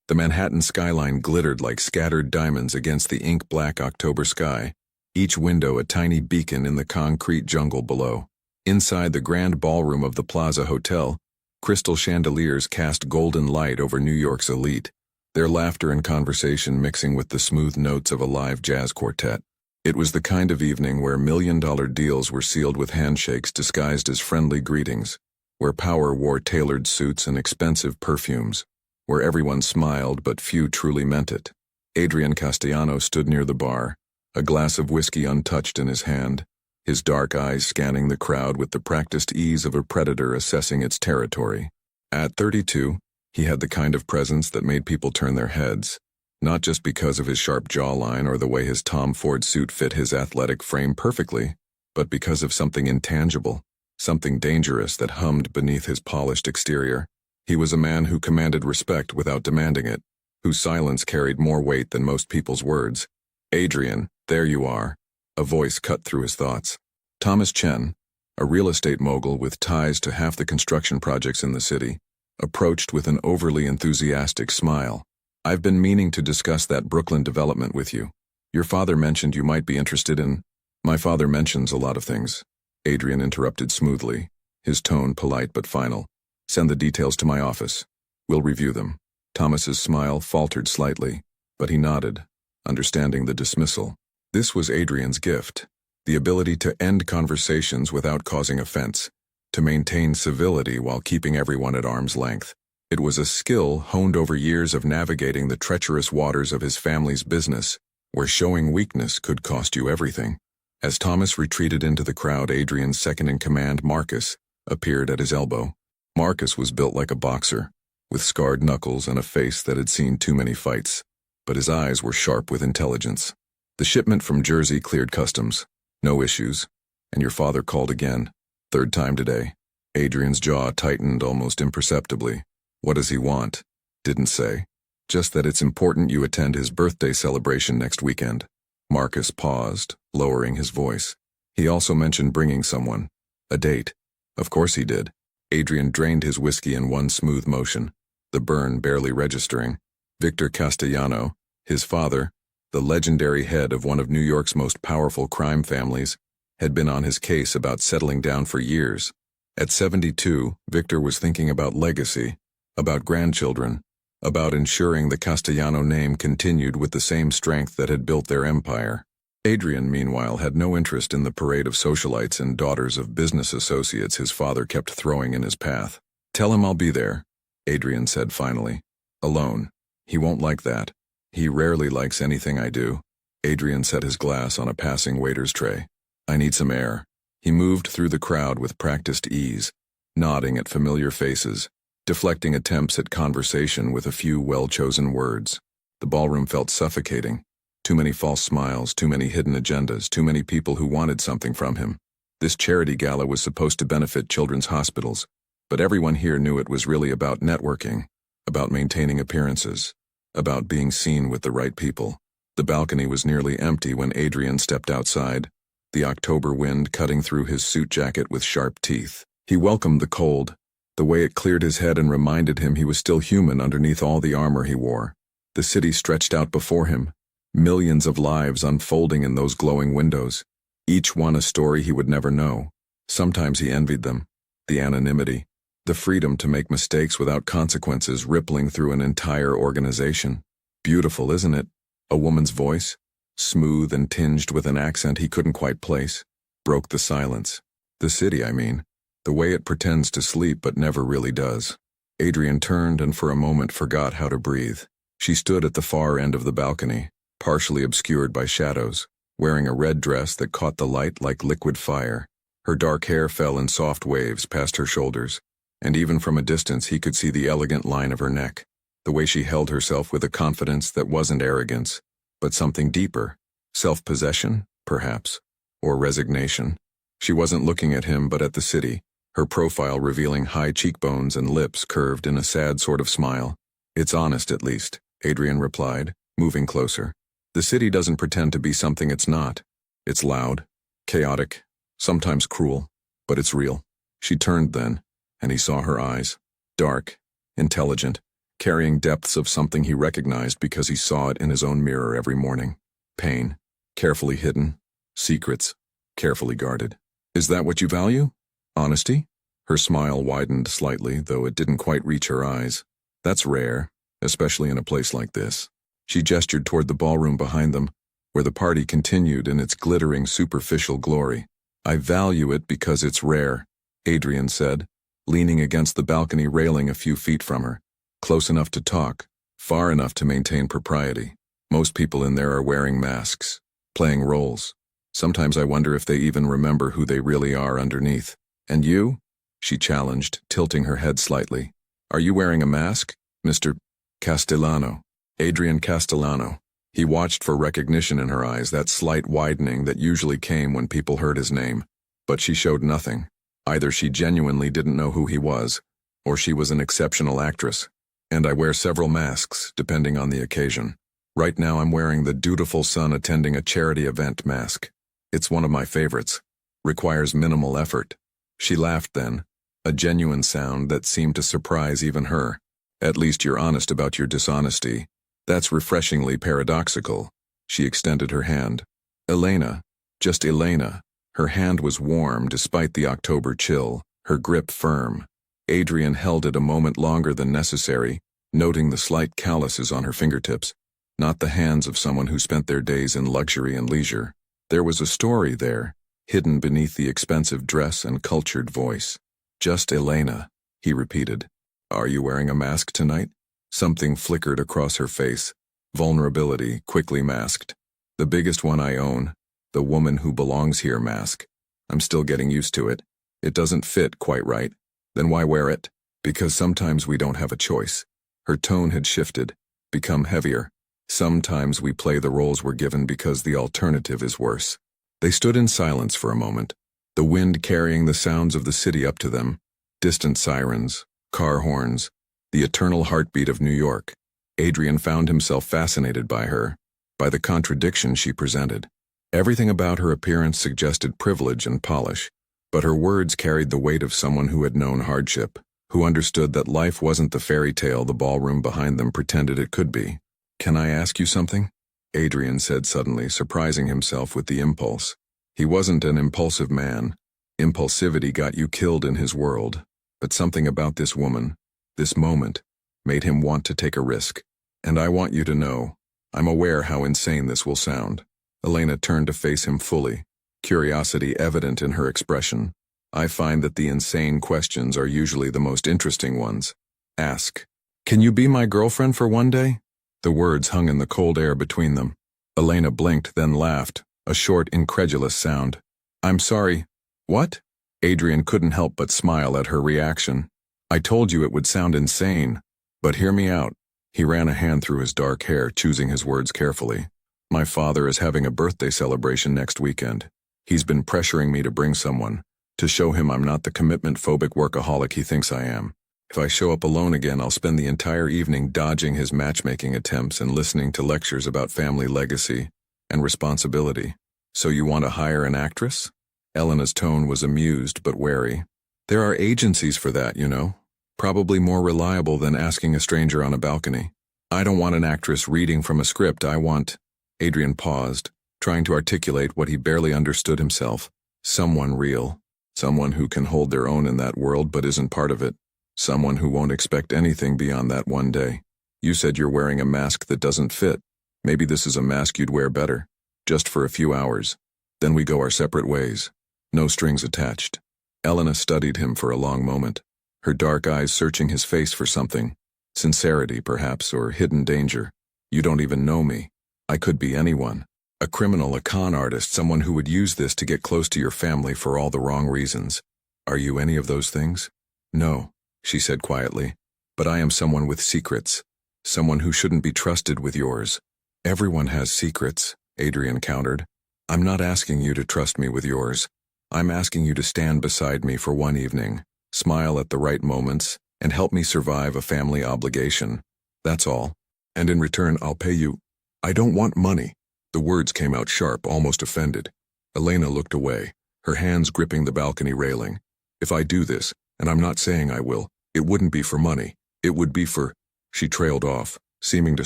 The Manhattan skyline glittered like scattered diamonds against the ink-black October sky, each window a tiny beacon in the concrete jungle below. Inside the grand ballroom of the Plaza Hotel, crystal chandeliers cast golden light over New York's elite, their laughter and conversation mixing with the smooth notes of a live jazz quartet. It was the kind of evening where million-dollar deals were sealed with handshakes disguised as friendly greetings, where power wore tailored suits and expensive perfumes, where everyone smiled but few truly meant it. Adrian Castellano stood near the bar, a glass of whiskey untouched in his hand, his dark eyes scanning the crowd with the practiced ease of a predator assessing its territory. At 32, he had the kind of presence that made people turn their heads, not just because of his sharp jawline or the way his Tom Ford suit fit his athletic frame perfectly, but because of something intangible, something dangerous that hummed beneath his polished exterior. He was a man who commanded respect without demanding it, whose silence carried more weight than most people's words. "Adrian, there you are," a voice cut through his thoughts. Thomas Chen, a real estate mogul with ties to half the construction projects in the city, approached with an overly enthusiastic smile. "I've been meaning to discuss that Brooklyn development with you. Your father mentioned you might be interested in—" "My father mentions a lot of things," Adrian interrupted smoothly, his tone polite but final. "Send the details to my office. We'll review them." Thomas's smile faltered slightly, but he nodded, understanding the dismissal. This was Adrian's gift, the ability to end conversations without causing offense, to maintain civility while keeping everyone at arm's length. It was a skill honed over years of navigating the treacherous waters of his family's business, where showing weakness could cost you everything. As Thomas retreated into the crowd, Adrian's second-in-command, Marcus, appeared at his elbow. Marcus was built like a boxer, with scarred knuckles and a face that had seen too many fights, but his eyes were sharp with intelligence. "The shipment from Jersey cleared customs. No issues. And your father called again. Third time today." Adrian's jaw tightened almost imperceptibly. "What does he want?" "Didn't say. Just that it's important you attend his birthday celebration next weekend." Marcus paused, lowering his voice. "He also mentioned bringing someone. A date." "Of course he did." Adrian drained his whiskey in one smooth motion, the burn barely registering. Victor Castellano, his father, the legendary head of one of New York's most powerful crime families, had been on his case about settling down for years. At 72, Victor was thinking about legacy, about grandchildren, about ensuring the Castellano name continued with the same strength that had built their empire. Adrian, meanwhile, had no interest in the parade of socialites and daughters of business associates his father kept throwing in his path. "Tell him I'll be there," Adrian said finally. "Alone. He won't like that. He rarely likes anything I do." Adrian set his glass on a passing waiter's tray. "I need some air." He moved through the crowd with practiced ease, nodding at familiar faces, deflecting attempts at conversation with a few well-chosen words. The ballroom felt suffocating. Too many false smiles, too many hidden agendas, too many people who wanted something from him. This charity gala was supposed to benefit children's hospitals, but everyone here knew it was really about networking, about maintaining appearances, about being seen with the right people. The balcony was nearly empty when Adrian stepped outside, the October wind cutting through his suit jacket with sharp teeth. He welcomed the cold, the way it cleared his head and reminded him he was still human underneath all the armor he wore. The city stretched out before him, millions of lives unfolding in those glowing windows, each one a story he would never know. Sometimes he envied them, the anonymity, the freedom to make mistakes without consequences rippling through an entire organization. "Beautiful, isn't it?" A woman's voice, smooth and tinged with an accent he couldn't quite place, broke the silence. "The city, I mean. The way it pretends to sleep but never really does." Adrian turned and for a moment forgot how to breathe. She stood at the far end of the balcony, partially obscured by shadows, wearing a red dress that caught the light like liquid fire. Her dark hair fell in soft waves past her shoulders, and even from a distance he could see the elegant line of her neck, the way she held herself with a confidence that wasn't arrogance, but something deeper, self-possession, perhaps, or resignation. She wasn't looking at him but at the city, her profile revealing high cheekbones and lips curved in a sad sort of smile. "It's honest, at least," Adrian replied, moving closer. "The city doesn't pretend to be something it's not. It's loud, chaotic, sometimes cruel, but it's real." She turned then, and he saw her eyes, dark, intelligent, carrying depths of something he recognized because he saw it in his own mirror every morning. Pain, carefully hidden. Secrets, carefully guarded. Is that what you value? Honesty? Her smile widened slightly, though it didn't quite reach her eyes. That's rare, especially in a place like this. She gestured toward the ballroom behind them, where the party continued in its glittering superficial glory. I value it because it's rare, Adrian said, leaning against the balcony railing a few feet from her. Close enough to talk, far enough to maintain propriety. Most people in there are wearing masks, playing roles. Sometimes I wonder if they even remember who they really are underneath. And you? She challenged, tilting her head slightly. Are you wearing a mask, Mr. Castellano? Adrian Castellano. He watched for recognition in her eyes, that slight widening that usually came when people heard his name. But she showed nothing. Either she genuinely didn't know who he was, or she was an exceptional actress. And I wear several masks, depending on the occasion. Right now I'm wearing the dutiful son attending a charity event mask. It's one of my favorites. Requires minimal effort. She laughed then, a genuine sound that seemed to surprise even her. At least you're honest about your dishonesty. That's refreshingly paradoxical. She extended her hand. Elena, just Elena. Her hand was warm despite the October chill, her grip firm. Adrian held it a moment longer than necessary, noting the slight calluses on her fingertips. Not the hands of someone who spent their days in luxury and leisure. There was a story there, hidden beneath the expensive dress and cultured voice. Just Elena, he repeated. Are you wearing a mask tonight? Something flickered across her face. Vulnerability, quickly masked. The biggest one I own, the woman who belongs here mask. I'm still getting used to it. It doesn't fit quite right. Then why wear it? Because sometimes we don't have a choice. Her tone had shifted, become heavier. Sometimes we play the roles we're given because the alternative is worse. They stood in silence for a moment, the wind carrying the sounds of the city up to them, distant sirens, car horns, the eternal heartbeat of New York. Adrian found himself fascinated by her, by the contradiction she presented. Everything about her appearance suggested privilege and polish, but her words carried the weight of someone who had known hardship, who understood that life wasn't the fairy tale the ballroom behind them pretended it could be. Can I ask you something? Adrian said suddenly, surprising himself with the impulse. He wasn't an impulsive man. Impulsivity got you killed in his world. But something about this woman, this moment, made him want to take a risk. And I want you to know, I'm aware how insane this will sound. Elena turned to face him fully, curiosity evident in her expression. I find that the insane questions are usually the most interesting ones. Ask, can you be my girlfriend for one day? The words hung in the cold air between them. Elena blinked, then laughed, a short, incredulous sound. I'm sorry. What? Adrian couldn't help but smile at her reaction. I told you it would sound insane. But hear me out. He ran a hand through his dark hair, choosing his words carefully. My father is having a birthday celebration next weekend. He's been pressuring me to bring someone, to show him I'm not the commitment-phobic workaholic he thinks I am. If I show up alone again, I'll spend the entire evening dodging his matchmaking attempts and listening to lectures about family legacy and responsibility. So you want to hire an actress? Elena's tone was amused but wary. There are agencies for that, you know. Probably more reliable than asking a stranger on a balcony. I don't want an actress reading from a script. I want... Adrian paused, trying to articulate what he barely understood himself. Someone real. Someone who can hold their own in that world but isn't part of it. Someone who won't expect anything beyond that one day. You said you're wearing a mask that doesn't fit. Maybe this is a mask you'd wear better. Just for a few hours. Then we go our separate ways. No strings attached. Elena studied him for a long moment, her dark eyes searching his face for something. Sincerity, perhaps, or hidden danger. You don't even know me. I could be anyone. A criminal, a con artist, someone who would use this to get close to your family for all the wrong reasons. Are you any of those things? No, she said quietly. But I am someone with secrets. Someone who shouldn't be trusted with yours. Everyone has secrets, Adrian countered. I'm not asking you to trust me with yours. I'm asking you to stand beside me for one evening, smile at the right moments, and help me survive a family obligation. That's all. And in return, I'll pay you. I don't want money. The words came out sharp, almost offended. Elena looked away, her hands gripping the balcony railing. If I do this, and I'm not saying I will, it wouldn't be for money. It would be for... She trailed off, seeming to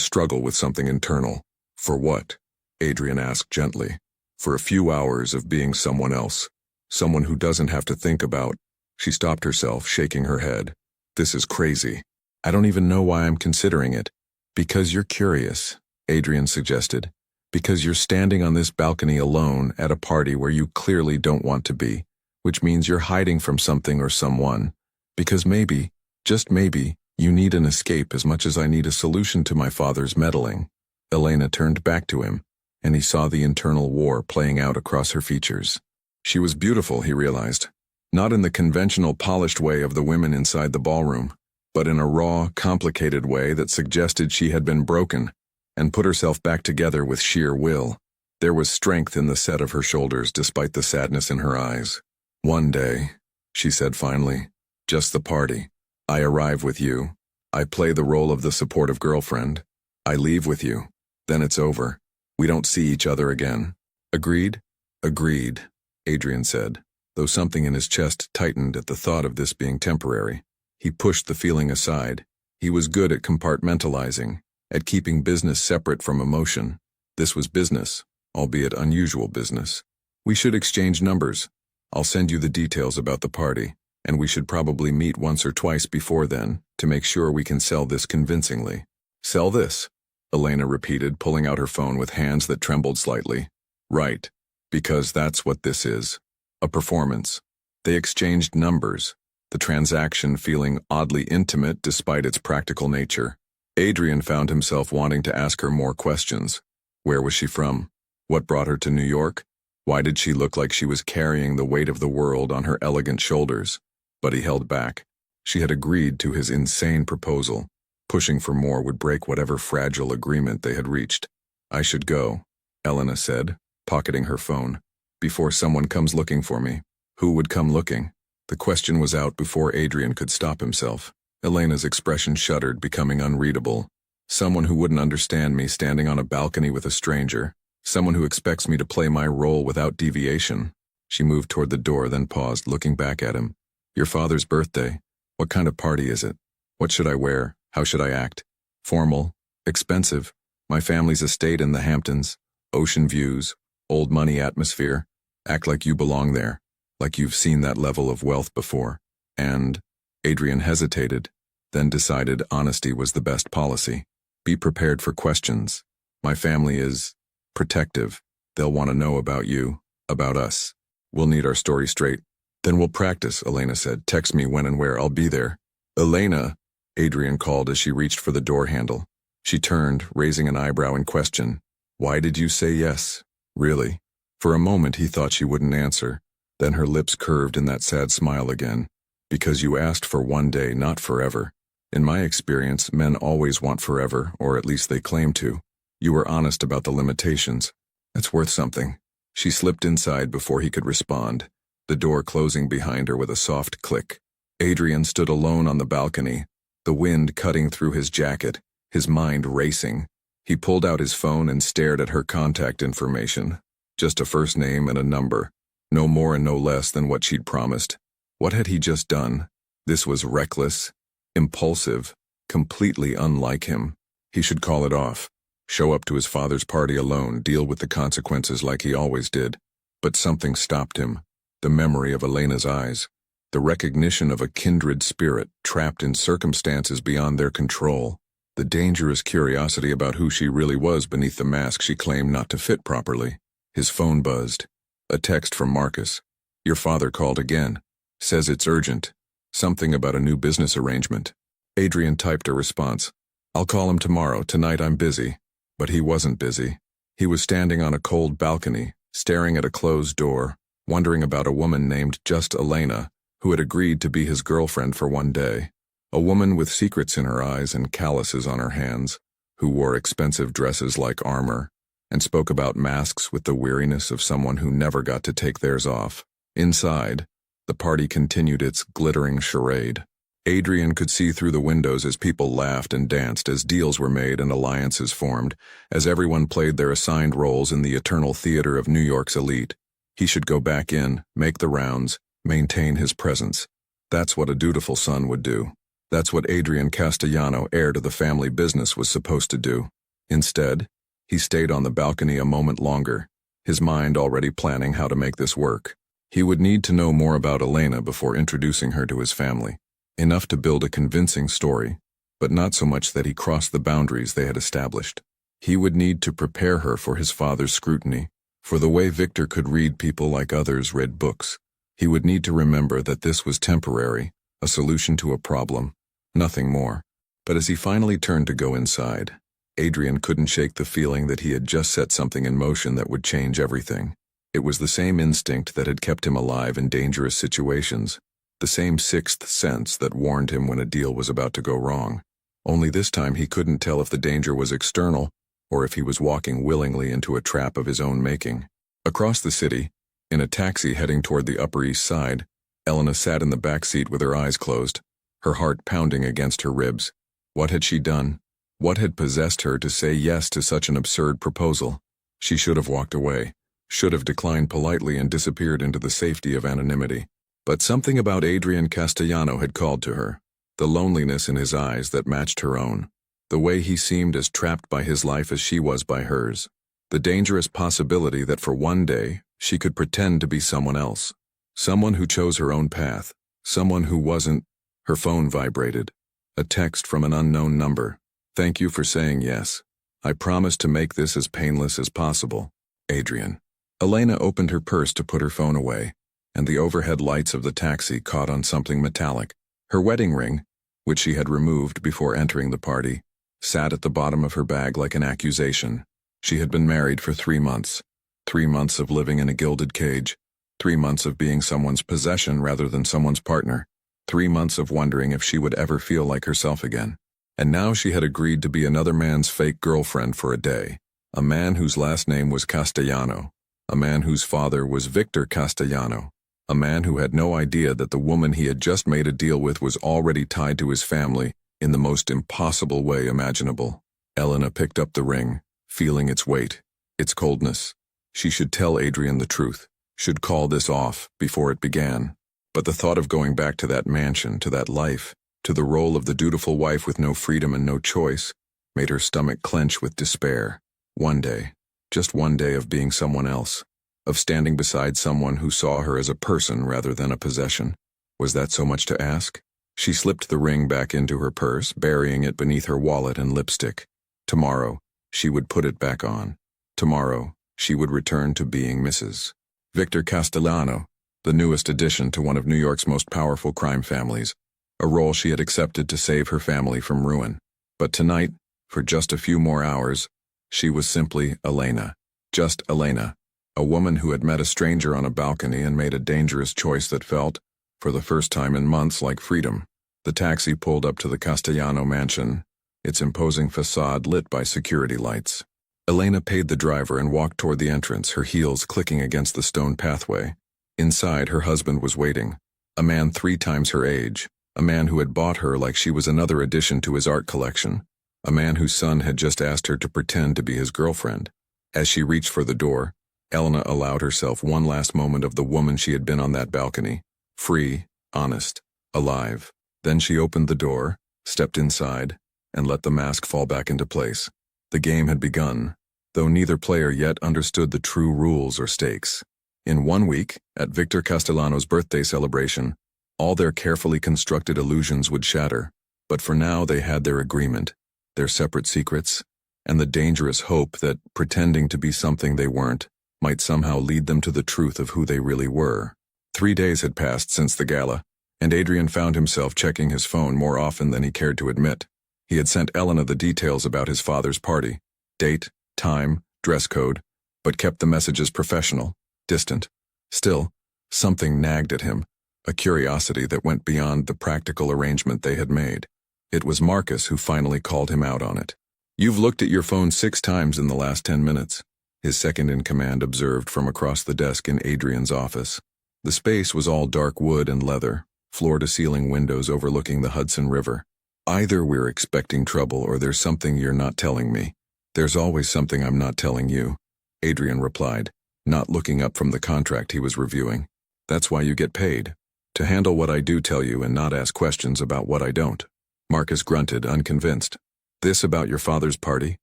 struggle with something internal. For what? Adrian asked gently. For a few hours of being someone else. Someone who doesn't have to think about. She stopped herself, shaking her head. This is crazy. I don't even know why I'm considering it. Because you're curious, Adrian suggested. Because you're standing on this balcony alone at a party where you clearly don't want to be, which means you're hiding from something or someone. Because maybe, just maybe, you need an escape as much as I need a solution to my father's meddling. Elena turned back to him, and he saw the internal war playing out across her features. She was beautiful, he realized. Not in the conventional polished way of the women inside the ballroom, but in a raw, complicated way that suggested she had been broken and put herself back together with sheer will. There was strength in the set of her shoulders despite the sadness in her eyes. One day, she said finally, just the party. I arrive with you. I play the role of the supportive girlfriend. I leave with you. Then it's over. We don't see each other again. Agreed? Agreed, Adrian said, though something in his chest tightened at the thought of this being temporary. He pushed the feeling aside. He was good at compartmentalizing, at keeping business separate from emotion. This was business, albeit unusual business. We should exchange numbers. I'll send you the details about the party, and we should probably meet once or twice before then to make sure we can sell this convincingly. Sell this? Elena repeated, pulling out her phone with hands that trembled slightly. Right, because that's what this is. A performance. They exchanged numbers, the transaction feeling oddly intimate despite its practical nature. Adrian found himself wanting to ask her more questions. Where was she from? What brought her to New York? Why did she look like she was carrying the weight of the world on her elegant shoulders? But he held back. She had agreed to his insane proposal. Pushing for more would break whatever fragile agreement they had reached. I should go, Elena said, pocketing her phone, before someone comes looking for me. Who would come looking? The question was out before Adrian could stop himself. Elena's expression shuddered, becoming unreadable. Someone who wouldn't understand me standing on a balcony with a stranger. Someone who expects me to play my role without deviation. She moved toward the door, then paused, looking back at him. Your father's birthday. What kind of party is it? What should I wear? How should I act? Formal? Expensive? My family's estate in the Hamptons? Ocean views? Old money atmosphere? Act like you belong there. Like you've seen that level of wealth before. And Adrian hesitated, then decided honesty was the best policy. Be prepared for questions. My family is protective. They'll want to know about you, about us. We'll need our story straight. Then we'll practice, Elena said. Text me when and where. I'll be there. Elena, Adrian called as she reached for the door handle. She turned, raising an eyebrow in question. Why did you say yes? Really? For a moment he thought she wouldn't answer. Then her lips curved in that sad smile again. Because you asked for one day, not forever. In my experience, men always want forever, or at least they claim to. You were honest about the limitations. That's worth something. She slipped inside before he could respond, the door closing behind her with a soft click. Adrian stood alone on the balcony, the wind cutting through his jacket, his mind racing. He pulled out his phone and stared at her contact information. Just a first name and a number. No more and no less than what she'd promised. What had he just done? This was reckless, impulsive, completely unlike him. He should call it off. Show up to his father's party alone, deal with the consequences like he always did. But something stopped him. The memory of Elena's eyes. The recognition of a kindred spirit trapped in circumstances beyond their control. The dangerous curiosity about who she really was beneath the mask she claimed not to fit properly. His phone buzzed. A text from Marcus. Your father called again. Says it's urgent. Something about a new business arrangement. Adrian typed a response. I'll call him tomorrow. Tonight I'm busy. But he wasn't busy. He was standing on a cold balcony, staring at a closed door, wondering about a woman named just Elena, who had agreed to be his girlfriend for one day. A woman with secrets in her eyes and calluses on her hands, who wore expensive dresses like armor, and spoke about masks with the weariness of someone who never got to take theirs off. Inside, the party continued its glittering charade. Adrian could see through the windows as people laughed and danced, as deals were made and alliances formed, as everyone played their assigned roles in the eternal theater of New York's elite. He should go back in, make the rounds, maintain his presence. That's what a dutiful son would do. That's what Adrian Castellano, heir to the family business, was supposed to do. Instead, he stayed on the balcony a moment longer, his mind already planning how to make this work. He would need to know more about Elena before introducing her to his family. Enough to build a convincing story, but not so much that he crossed the boundaries they had established. He would need to prepare her for his father's scrutiny, for the way Victor could read people like others read books. He would need to remember that this was temporary, a solution to a problem, nothing more. But as he finally turned to go inside, Adrian couldn't shake the feeling that he had just set something in motion that would change everything. It was the same instinct that had kept him alive in dangerous situations, the same sixth sense that warned him when a deal was about to go wrong. Only this time he couldn't tell if the danger was external or if he was walking willingly into a trap of his own making. Across the city, in a taxi heading toward the Upper East Side, Elena sat in the back seat with her eyes closed, her heart pounding against her ribs. What had she done? What had possessed her to say yes to such an absurd proposal? She should have walked away, should have declined politely and disappeared into the safety of anonymity. But something about Adrian Castellano had called to her, the loneliness in his eyes that matched her own, the way he seemed as trapped by his life as she was by hers, the dangerous possibility that for one day she could pretend to be someone else, someone who chose her own path, someone who wasn't. Her phone vibrated. A text from an unknown number. "Thank you for saying yes. I promise to make this as painless as possible. Adrian." Elena opened her purse to put her phone away, and the overhead lights of the taxi caught on something metallic. Her wedding ring, which she had removed before entering the party, sat at the bottom of her bag like an accusation. She had been married for 3 months. 3 months of living in a gilded cage. 3 months of being someone's possession rather than someone's partner. 3 months of wondering if she would ever feel like herself again. And now she had agreed to be another man's fake girlfriend for a day. A man whose last name was Castellano. A man whose father was Victor Castellano. A man who had no idea that the woman he had just made a deal with was already tied to his family in the most impossible way imaginable. Elena picked up the ring, feeling its weight, its coldness. She should tell Adrian the truth, should call this off before it began. But the thought of going back to that mansion, to that life, to the role of the dutiful wife with no freedom and no choice, made her stomach clench with despair. One day, just one day of being someone else, of standing beside someone who saw her as a person rather than a possession. Was that so much to ask? She slipped the ring back into her purse, burying it beneath her wallet and lipstick. Tomorrow, she would put it back on. Tomorrow, she would return to being Mrs. Victor Castellano, the newest addition to one of New York's most powerful crime families, a role she had accepted to save her family from ruin. But tonight, for just a few more hours, she was simply Elena. Just Elena, a woman who had met a stranger on a balcony and made a dangerous choice that felt, for the first time in months, like freedom. The taxi pulled up to the Castellano mansion, its imposing facade lit by security lights. Elena paid the driver and walked toward the entrance, her heels clicking against the stone pathway. Inside, her husband was waiting, a man 3 times her age, a man who had bought her like she was another addition to his art collection, a man whose son had just asked her to pretend to be his girlfriend. As she reached for the door, Elena allowed herself one last moment of the woman she had been on that balcony, free, honest, alive. Then she opened the door, stepped inside, and let the mask fall back into place. The game had begun, though neither player yet understood the true rules or stakes. In 1 week, at Victor Castellano's birthday celebration, all their carefully constructed illusions would shatter, but for now they had their agreement, their separate secrets, and the dangerous hope that pretending to be something they weren't might somehow lead them to the truth of who they really were. 3 days had passed since the gala, and Adrian found himself checking his phone more often than he cared to admit. He had sent Elena the details about his father's party, date, time, dress code, but kept the messages professional, distant. Still, something nagged at him, a curiosity that went beyond the practical arrangement they had made. It was Marcus who finally called him out on it. "You've looked at your phone 6 times in the last 10 minutes, his second-in-command observed from across the desk in Adrian's office. The space was all dark wood and leather, floor-to-ceiling windows overlooking the Hudson River. "Either we're expecting trouble or there's something you're not telling me." "There's always something I'm not telling you," Adrian replied, not looking up from the contract he was reviewing. "That's why you get paid, to handle what I do tell you and not ask questions about what I don't." Marcus grunted, unconvinced. This about your father's party?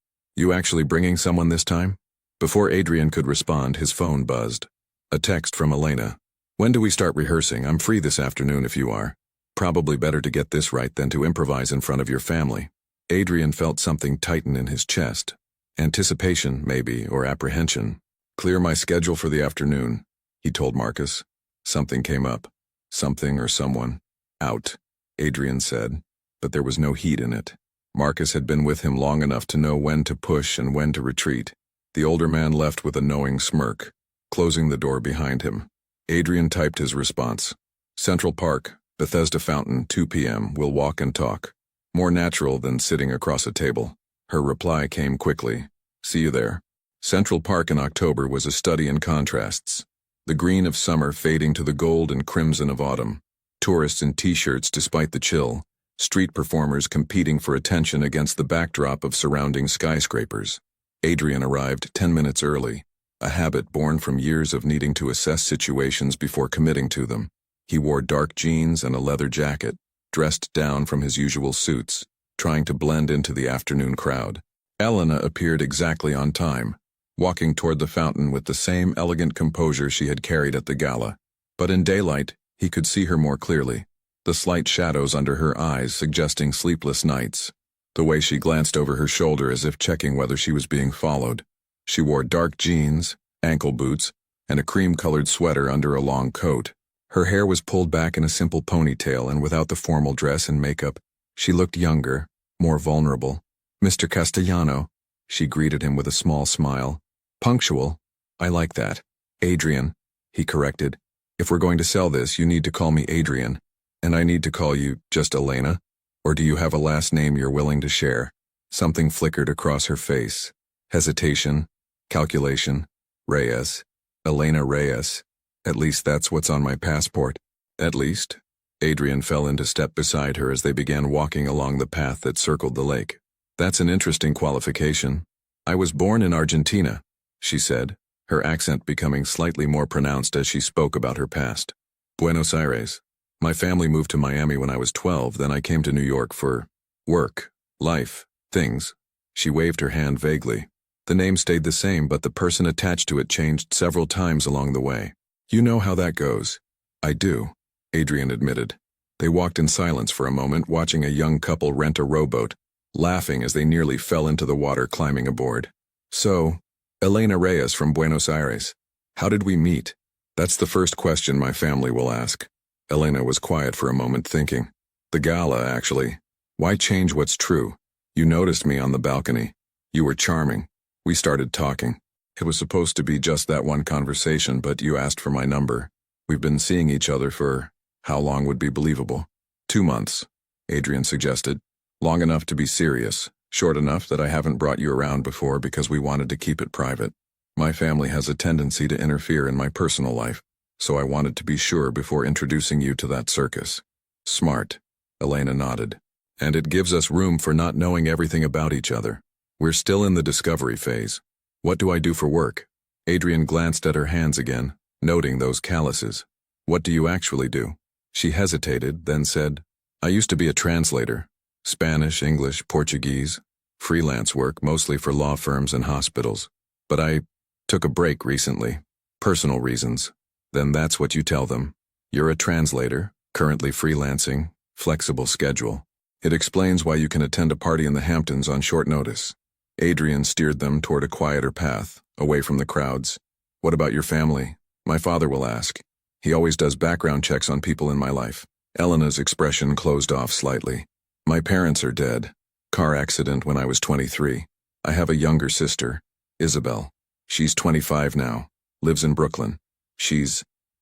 You actually bringing someone this time? Before Adrian could respond, his phone buzzed. A text from Elena. When do we start rehearsing? I'm free this afternoon if you are. Probably better to get this right than to improvise in front of your family. Adrian felt something tighten in his chest. Anticipation, maybe, or apprehension. Clear my schedule for the afternoon, he told Marcus. Something came up. Something or someone. Out, Adrian said, but there was no heat in it. Marcus had been with him long enough to know when to push and when to retreat. The older man left with a knowing smirk, closing the door behind him. Adrian typed his response. Central Park, Bethesda Fountain, 2 p.m. We'll walk and talk. More natural than sitting across a table. Her reply came quickly. See you there. Central Park in October was a study in contrasts. The green of summer fading to the gold and crimson of autumn. Tourists in t-shirts despite the chill. Street performers competing for attention against the backdrop of surrounding skyscrapers. Adrian arrived 10 minutes early, a habit born from years of needing to assess situations before committing to them. He wore dark jeans and a leather jacket, dressed down from his usual suits, trying to blend into the afternoon crowd. Elena appeared exactly on time, walking toward the fountain with the same elegant composure she had carried at the gala. But in daylight, he could see her more clearly, the slight shadows under her eyes suggesting sleepless nights, the way she glanced over her shoulder as if checking whether she was being followed. She wore dark jeans, ankle boots, and a cream-colored sweater under a long coat. Her hair was pulled back in a simple ponytail, and without the formal dress and makeup, she looked younger, more vulnerable. Mr. Castellano, she greeted him with a small smile. Punctual. I like that. Adrian, he corrected. If we're going to sell this, you need to call me Adrian. And I need to call you just Elena? Or do you have a last name you're willing to share? Something flickered across her face. Hesitation. Calculation. Reyes. Elena Reyes. At least that's what's on my passport. At least? Adrian fell into step beside her as they began walking along the path that circled the lake. That's an interesting qualification. I was born in Argentina, she said, her accent becoming slightly more pronounced as she spoke about her past. Buenos Aires. My family moved to Miami when I was 12, then I came to New York for work, life, things. She waved her hand vaguely. The name stayed the same, but the person attached to it changed several times along the way. You know how that goes. I do, Adrian admitted. They walked in silence for a moment, watching a young couple rent a rowboat, laughing as they nearly fell into the water climbing aboard. So, Elena Reyes from Buenos Aires. How did we meet? That's the first question my family will ask. Elena was quiet for a moment, thinking. The gala, actually. Why change what's true? You noticed me on the balcony. You were charming. We started talking. It was supposed to be just that one conversation, but you asked for my number. We've been seeing each other for, how long would be believable? 2 months, Adrian suggested. Long enough to be serious, short enough that I haven't brought you around before because we wanted to keep it private. My family has a tendency to interfere in my personal life, so I wanted to be sure before introducing you to that circus. Smart, Elena nodded. And it gives us room for not knowing everything about each other. We're still in the discovery phase. What do I do for work? Adrian glanced at her hands again, noting those calluses. What do you actually do? She hesitated, then said, I used to be a translator. Spanish, English, Portuguese. Freelance work, mostly for law firms and hospitals. But I took a break recently. Personal reasons. Then that's what you tell them. You're a translator, currently freelancing, flexible schedule. It explains why you can attend a party in the Hamptons on short notice. Adrian steered them toward a quieter path, away from the crowds. What about your family? My father will ask. He always does background checks on people in my life. Elena's expression closed off slightly. My parents are dead. Car accident when I was 23. I have a younger sister, Isabel. She's 25 now, lives in Brooklyn.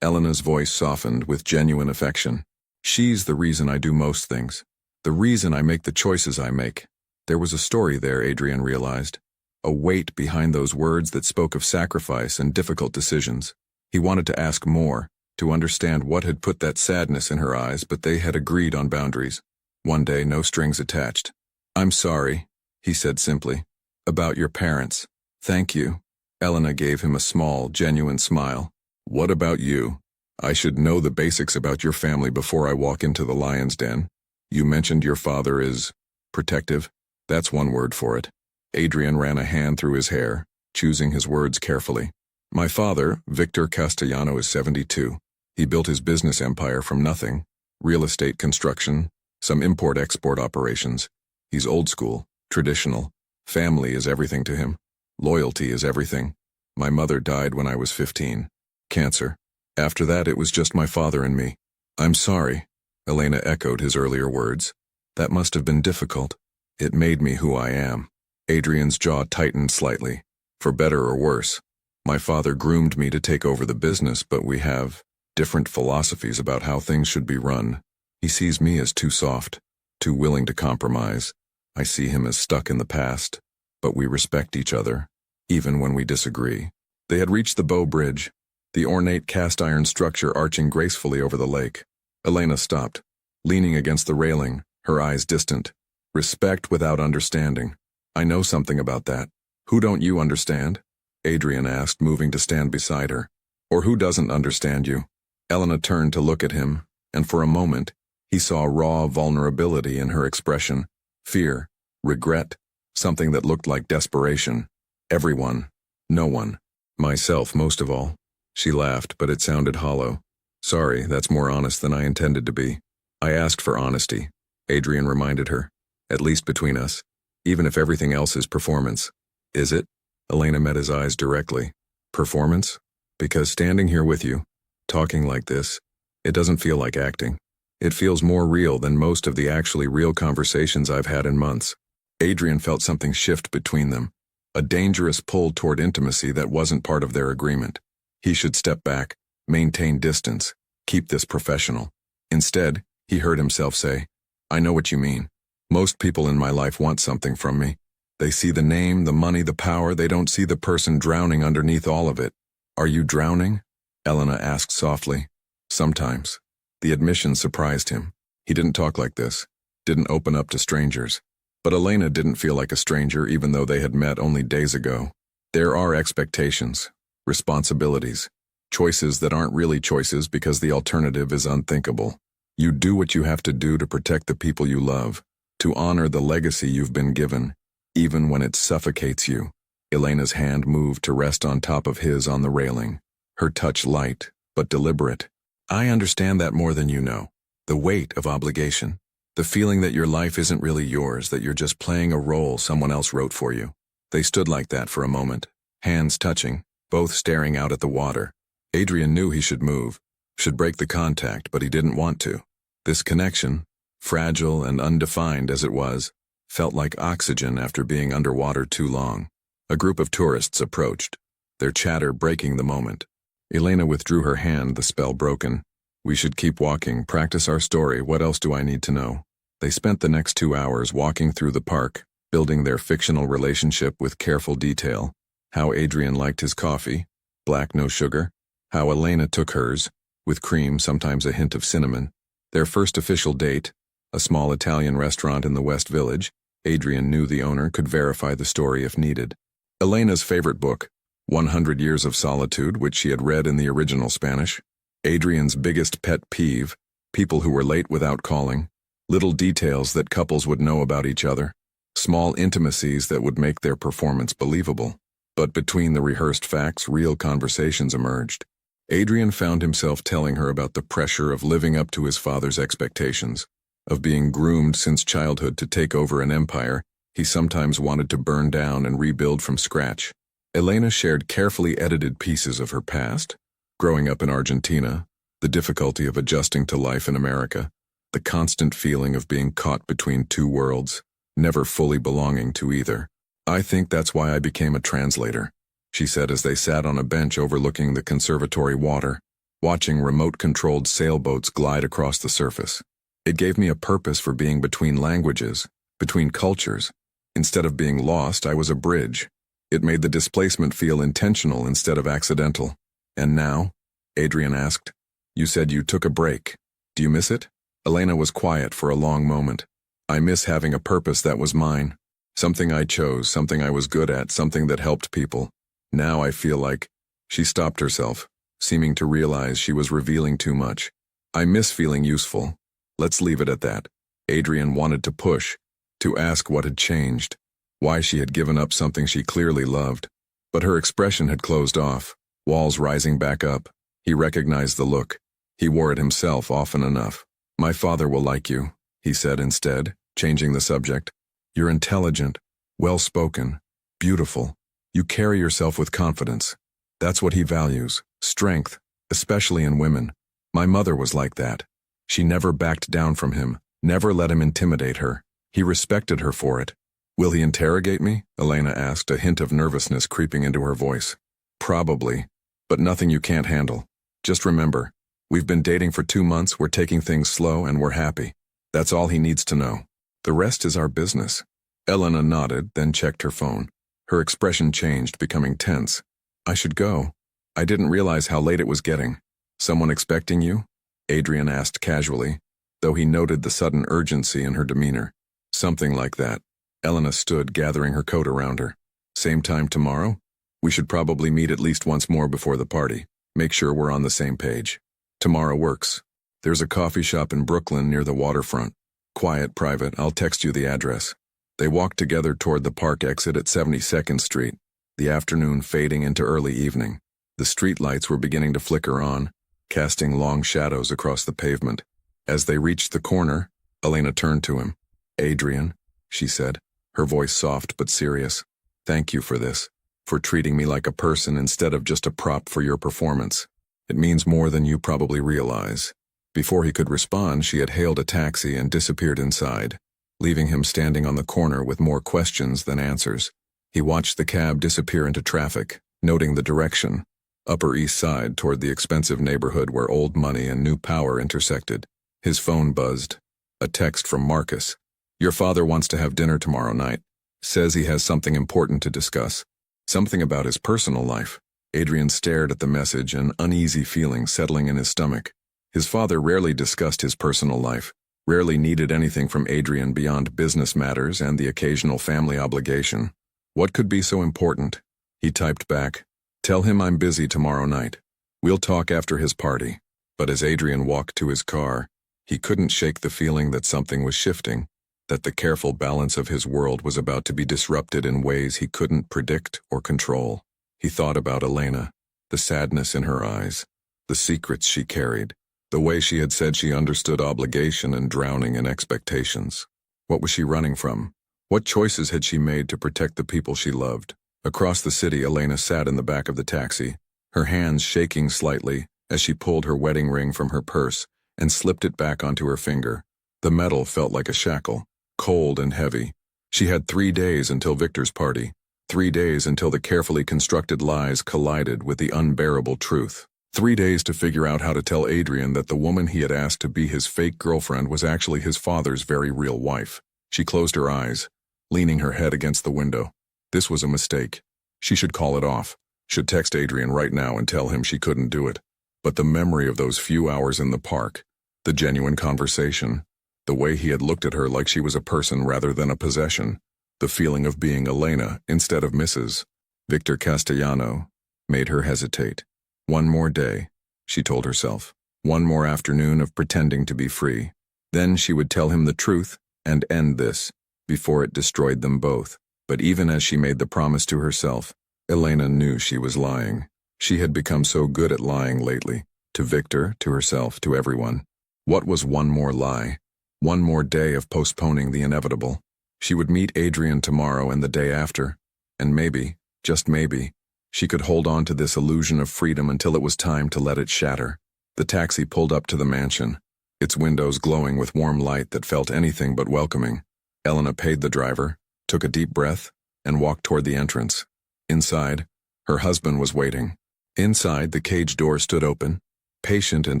Elena's voice softened with genuine affection. She's the reason I do most things. The reason I make the choices I make. There was a story there, Adrian realized. A weight behind those words that spoke of sacrifice and difficult decisions. He wanted to ask more, to understand what had put that sadness in her eyes, but they had agreed on boundaries. One day, no strings attached. I'm sorry, he said simply. About your parents. Thank you. Elena gave him a small, genuine smile. What about you? I should know the basics about your family before I walk into the lion's den. You mentioned your father is protective. That's one word for it. Adrian ran a hand through his hair, choosing his words carefully. My father, Victor Castellano, is 72. He built his business empire from nothing. Real estate construction, some import-export operations. He's old school, traditional. Family is everything to him. Loyalty is everything. My mother died when I was 15. Cancer. After that, it was just my father and me. I'm sorry. Elena echoed his earlier words. That must have been difficult. It made me who I am. Adrian's jaw tightened slightly. For better or worse. My father groomed me to take over the business, but we have different philosophies about how things should be run. He sees me as too soft, too willing to compromise. I see him as stuck in the past, but we respect each other, even when we disagree. They had reached the Bow Bridge, the ornate cast-iron structure arching gracefully over the lake. Elena stopped, leaning against the railing, her eyes distant. Respect without understanding. I know something about that. Who don't you understand? Adrian asked, moving to stand beside her. Or who doesn't understand you? Elena turned to look at him, and for a moment, he saw raw vulnerability in her expression. Fear, regret, something that looked like desperation. Everyone. No one. Myself, most of all. She laughed, but it sounded hollow. Sorry, that's more honest than I intended to be. I asked for honesty, Adrian reminded her. At least between us. Even if everything else is performance. Is it? Elena met his eyes directly. Performance? Because standing here with you, talking like this, it doesn't feel like acting. It feels more real than most of the actually real conversations I've had in months. Adrian felt something shift between them, a dangerous pull toward intimacy that wasn't part of their agreement. He should step back, maintain distance, keep this professional. Instead, he heard himself say, I know what you mean. Most people in my life want something from me. They see the name, the money, the power. They don't see the person drowning underneath all of it. Are you drowning? Elena asked softly. Sometimes. The admission surprised him. He didn't talk like this, didn't open up to strangers. But Elena didn't feel like a stranger even though they had met only days ago. There are expectations, responsibilities, choices that aren't really choices because the alternative is unthinkable. You do what you have to do to protect the people you love, to honor the legacy you've been given, even when it suffocates you. Elena's hand moved to rest on top of his on the railing, her touch light, but deliberate. I understand that more than you know. The weight of obligation. The feeling that your life isn't really yours, that you're just playing a role someone else wrote for you. They stood like that for a moment, hands touching, both staring out at the water. Adrian knew he should move, should break the contact, but he didn't want to. This connection, fragile and undefined as it was, felt like oxygen after being underwater too long. A group of tourists approached, their chatter breaking the moment. Elena withdrew her hand, the spell broken. We should keep walking, practice our story. What else do I need to know? They spent the next 2 hours walking through the park, building their fictional relationship with careful detail. How Adrian liked his coffee, black, no sugar. How Elena took hers, with cream, sometimes a hint of cinnamon. Their first official date, a small Italian restaurant in the West Village. Adrian knew the owner could verify the story if needed. Elena's favorite book, 100 Years of Solitude, which she had read in the original Spanish. Adrian's biggest pet peeve, people who were late without calling. Little details that couples would know about each other. Small intimacies that would make their performance believable. But between the rehearsed facts, real conversations emerged. Adrian found himself telling her about the pressure of living up to his father's expectations, of being groomed since childhood to take over an empire he sometimes wanted to burn down and rebuild from scratch. Elena shared carefully edited pieces of her past, growing up in Argentina, the difficulty of adjusting to life in America, the constant feeling of being caught between two worlds, never fully belonging to either. I think that's why I became a translator, she said as they sat on a bench overlooking the conservatory water, watching remote-controlled sailboats glide across the surface. It gave me a purpose for being between languages, between cultures. Instead of being lost, I was a bridge. It made the displacement feel intentional instead of accidental. And now? Adrian asked. You said you took a break. Do you miss it? Elena was quiet for a long moment. I miss having a purpose that was mine. Something I chose, something I was good at, something that helped people. Now I feel like... She stopped herself, seeming to realize she was revealing too much. I miss feeling useful. Let's leave it at that. Adrian wanted to push, to ask what had changed, why she had given up something she clearly loved. But her expression had closed off, walls rising back up. He recognized the look. He wore it himself often enough. "My father will like you," he said instead, changing the subject. "You're intelligent, well-spoken, beautiful. You carry yourself with confidence. That's what he values, strength, especially in women. My mother was like that. She never backed down from him, never let him intimidate her. He respected her for it." "Will he interrogate me?" Elena asked, a hint of nervousness creeping into her voice. "Probably, but nothing you can't handle. Just remember, we've been dating for 2 months, we're taking things slow, and we're happy. That's all he needs to know. The rest is our business." Elena nodded, then checked her phone. Her expression changed, becoming tense. "I should go. I didn't realize how late it was getting. Someone expecting you?" Adrian asked casually, though he noted the sudden urgency in her demeanor. "Something like that." Elena stood, gathering her coat around her. "Same time tomorrow? We should probably meet at least once more before the party. Make sure we're on the same page." "Tomorrow works. There's a coffee shop in Brooklyn near the waterfront. Quiet, private. I'll text you the address." They walked together toward the park exit at 72nd Street, the afternoon fading into early evening. The street lights were beginning to flicker on, casting long shadows across the pavement. As they reached the corner, Elena turned to him. "Adrian," she said, her voice soft but serious. "Thank you for this, for treating me like a person instead of just a prop for your performance. It means more than you probably realize." Before he could respond, she had hailed a taxi and disappeared inside, leaving him standing on the corner with more questions than answers. He watched the cab disappear into traffic, noting the direction, Upper East Side, toward the expensive neighborhood where old money and new power intersected. His phone buzzed. A text from Marcus. "Your father wants to have dinner tomorrow night. Says he has something important to discuss." Something about his personal life. Adrian stared at the message, an uneasy feeling settling in his stomach. His father rarely discussed his personal life, rarely needed anything from Adrian beyond business matters and the occasional family obligation. What could be so important? He typed back, "Tell him I'm busy tomorrow night. We'll talk after his party." But as Adrian walked to his car, he couldn't shake the feeling that something was shifting, that the careful balance of his world was about to be disrupted in ways he couldn't predict or control. He thought about Elena, the sadness in her eyes, the secrets she carried, the way she had said she understood obligation and drowning in expectations. What was she running from? What choices had she made to protect the people she loved? Across the city, Elena sat in the back of the taxi, her hands shaking slightly as she pulled her wedding ring from her purse and slipped it back onto her finger. The metal felt like a shackle, cold and heavy. She had 3 days until Victor's party, 3 days until the carefully constructed lies collided with the unbearable truth. 3 days to figure out how to tell Adrian that the woman he had asked to be his fake girlfriend was actually his father's very real wife. She closed her eyes, leaning her head against the window. This was a mistake. She should call it off, should text Adrian right now and tell him she couldn't do it. But the memory of those few hours in the park, the genuine conversation, the way he had looked at her like she was a person rather than a possession, the feeling of being Elena instead of Mrs. Victor Castellano, made her hesitate. One more day, she told herself. One more afternoon of pretending to be free. Then she would tell him the truth and end this, before it destroyed them both. But even as she made the promise to herself, Elena knew she was lying. She had become so good at lying lately, to Victor, to herself, to everyone. What was one more lie? One more day of postponing the inevitable. She would meet Adrian tomorrow and the day after, and maybe, just maybe, she could hold on to this illusion of freedom until it was time to let it shatter. The taxi pulled up to the mansion, its windows glowing with warm light that felt anything but welcoming. Elena paid the driver, took a deep breath, and walked toward the entrance. Inside, her husband was waiting. Inside, the cage door stood open, patient and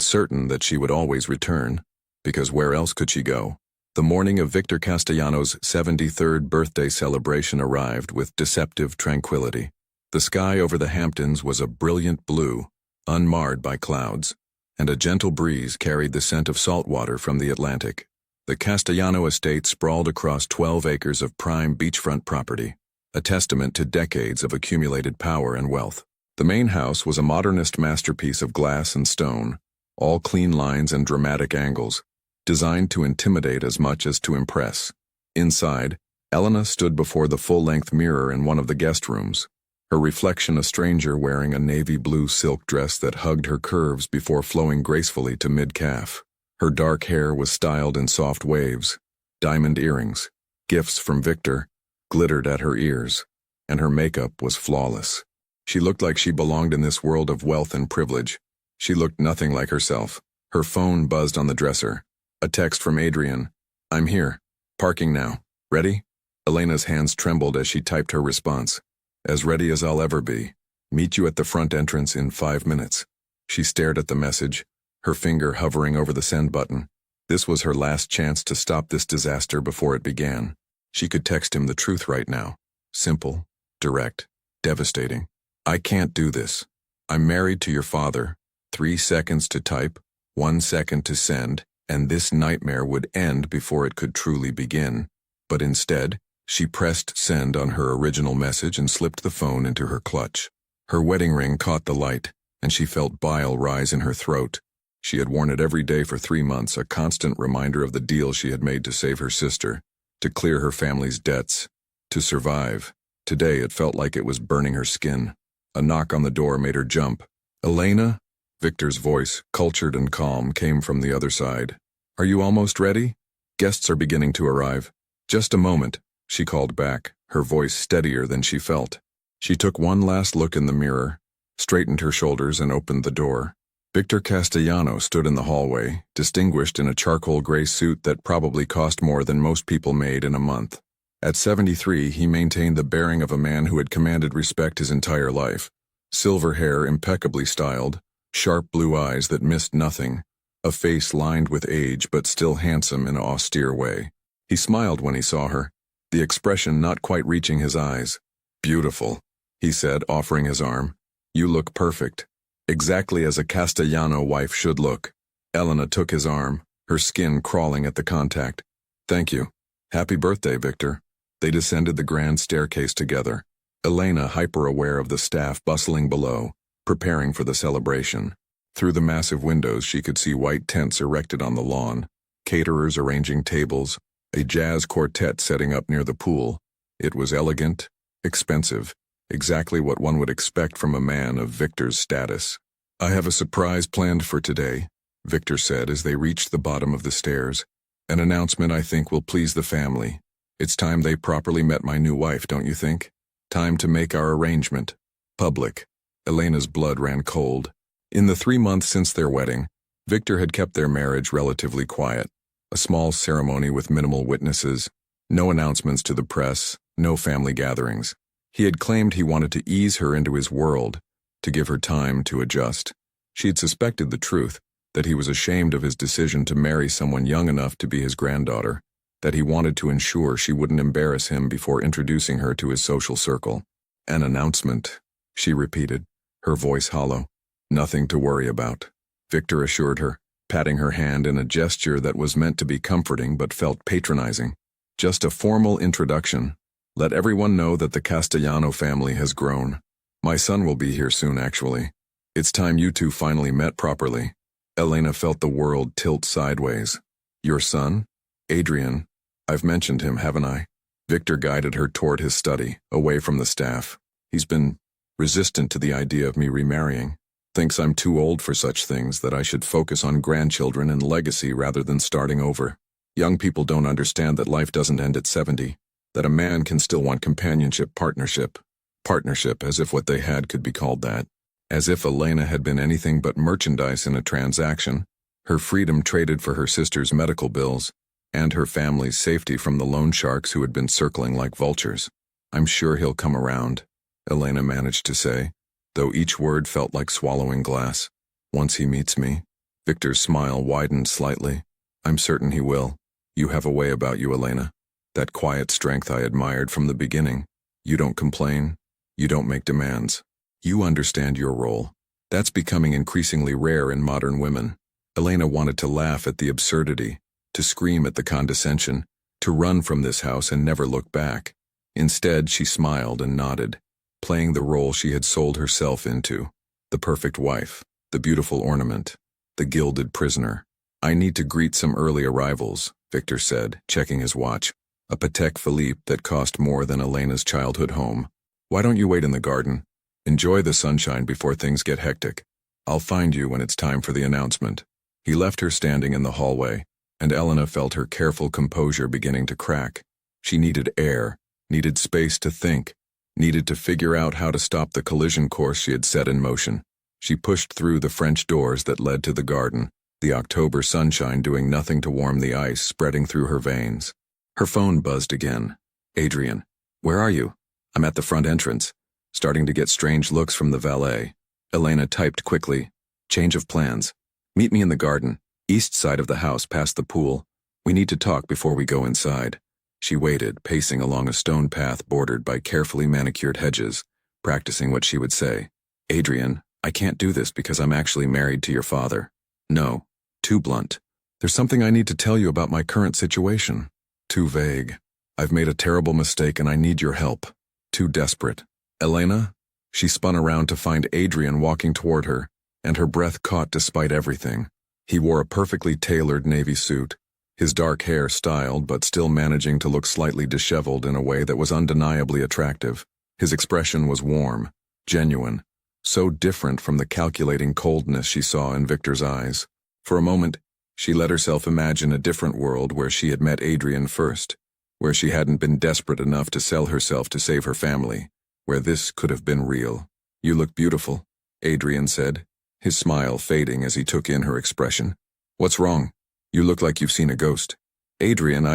certain that she would always return, because where else could she go? The morning of Victor Castellano's 73rd birthday celebration arrived with deceptive tranquility. The sky over the Hamptons was a brilliant blue, unmarred by clouds, and a gentle breeze carried the scent of salt water from the Atlantic. The Castellano estate sprawled across 12 acres of prime beachfront property, a testament to decades of accumulated power and wealth. The main house was a modernist masterpiece of glass and stone, all clean lines and dramatic angles, designed to intimidate as much as to impress. Inside, Elena stood before the full-length mirror in one of the guest rooms, her reflection a stranger wearing a navy blue silk dress that hugged her curves before flowing gracefully to mid-calf. Her dark hair was styled in soft waves. Diamond earrings, gifts from Victor, glittered at her ears, and her makeup was flawless. She looked like she belonged in this world of wealth and privilege. She looked nothing like herself. Her phone buzzed on the dresser. A text from Adrian. "I'm here. Parking now. Ready?" Elena's hands trembled as she typed her response. "As ready as I'll ever be. Meet you at the front entrance in 5 minutes." She stared at the message, her finger hovering over the send button. This was her last chance to stop this disaster before it began. She could text him the truth right now. Simple, direct, devastating. "I can't do this. I'm married to your father." 3 seconds to type, 1 second to send, and this nightmare would end before it could truly begin. But instead, she pressed send on her original message and slipped the phone into her clutch. Her wedding ring caught the light, and she felt bile rise in her throat. She had worn it every day for 3 months, a constant reminder of the deal she had made to save her sister, to clear her family's debts, to survive. Today it felt like it was burning her skin. A knock on the door made her jump. "Elena?" Victor's voice, cultured and calm, came from the other side. "Are you almost ready? Guests are beginning to arrive." "Just a moment," she called back, her voice steadier than she felt. She took one last look in the mirror, straightened her shoulders, and opened the door. Victor Castellano stood in the hallway, distinguished in a charcoal gray suit that probably cost more than most people made in a month. At 73, he maintained the bearing of a man who had commanded respect his entire life. Silver hair impeccably styled, sharp blue eyes that missed nothing, a face lined with age but still handsome in an austere way. He smiled when he saw her, the expression not quite reaching his eyes. "Beautiful," he said, offering his arm. "You look perfect. Exactly as a Castellano wife should look." Elena took his arm, her skin crawling at the contact. "Thank you. Happy birthday, Victor." They descended the grand staircase together, Elena hyper-aware of the staff bustling below, preparing for the celebration. Through the massive windows she could see white tents erected on the lawn, caterers arranging tables, a jazz quartet setting up near the pool. It was elegant, expensive, exactly what one would expect from a man of Victor's status. "I have a surprise planned for today," Victor said as they reached the bottom of the stairs. "An announcement I think will please the family. It's time they properly met my new wife, don't you think? Time to make our arrangement public." Elena's blood ran cold. In the 3 months since their wedding, Victor had kept their marriage relatively quiet. A small ceremony with minimal witnesses, no announcements to the press, no family gatherings. He had claimed he wanted to ease her into his world, to give her time to adjust. She had suspected the truth, that he was ashamed of his decision to marry someone young enough to be his granddaughter, that he wanted to ensure she wouldn't embarrass him before introducing her to his social circle. "An announcement," she repeated, her voice hollow. "Nothing to worry about," Victor assured her, patting her hand in a gesture that was meant to be comforting but felt patronizing. "Just a formal introduction. Let everyone know that the Castellano family has grown. My son will be here soon, actually. It's time you two finally met properly." Elena felt the world tilt sideways. "Your son? Adrian. I've mentioned him, haven't I?" Victor guided her toward his study, away from the staff. "He's been resistant to the idea of me remarrying. Thinks I'm too old for such things, that I should focus on grandchildren and legacy rather than starting over. Young people don't understand that life doesn't end at 70, that a man can still want companionship, partnership. Partnership, as if what they had could be called that. As if Elena had been anything but merchandise in a transaction, her freedom traded for her sister's medical bills, and her family's safety from the loan sharks who had been circling like vultures. "I'm sure he'll come around," Elena managed to say, though each word felt like swallowing glass. "Once he meets me." Victor's smile widened slightly. "I'm certain he will. You have a way about you, Elena. That quiet strength I admired from the beginning. You don't complain. You don't make demands. You understand your role. That's becoming increasingly rare in modern women." Elena wanted to laugh at the absurdity, to scream at the condescension, to run from this house and never look back. Instead, she smiled and nodded, playing the role she had sold herself into, the perfect wife, the beautiful ornament, the gilded prisoner. I need to greet some early arrivals, Victor said, checking his watch. A Patek Philippe that cost more than Elena's childhood home. Why don't you wait in the garden? Enjoy the sunshine before things get hectic. I'll find you when it's time for the announcement. He left her standing in the hallway, and Elena felt her careful composure beginning to crack. She needed air, needed space to think, needed to figure out how to stop the collision course she had set in motion. She pushed through the French doors that led to the garden, the October sunshine doing nothing to warm the ice spreading through her veins. Her phone buzzed again. Adrian, where are you? I'm at the front entrance, starting to get strange looks from the valet. Elena typed quickly. Change of plans. Meet me in the garden, east side of the house past the pool. We need to talk before we go inside. She waited, pacing along a stone path bordered by carefully manicured hedges, practicing what she would say. Adrian, I can't do this because I'm actually married to your father. No, too blunt. There's something I need to tell you about my current situation. Too vague. I've made a terrible mistake and I need your help. Too desperate. Elena? She spun around to find Adrian walking toward her, and her breath caught despite everything. He wore a perfectly tailored navy suit, his dark hair styled but still managing to look slightly disheveled in a way that was undeniably attractive. His expression was warm, genuine, so different from the calculating coldness she saw in Victor's eyes. For a moment, she let herself imagine a different world where she had met Adrian first, where she hadn't been desperate enough to sell herself to save her family, where this could have been real. You look beautiful, Adrian said, his smile fading as he took in her expression. What's wrong? You look like you've seen a ghost. Adrian,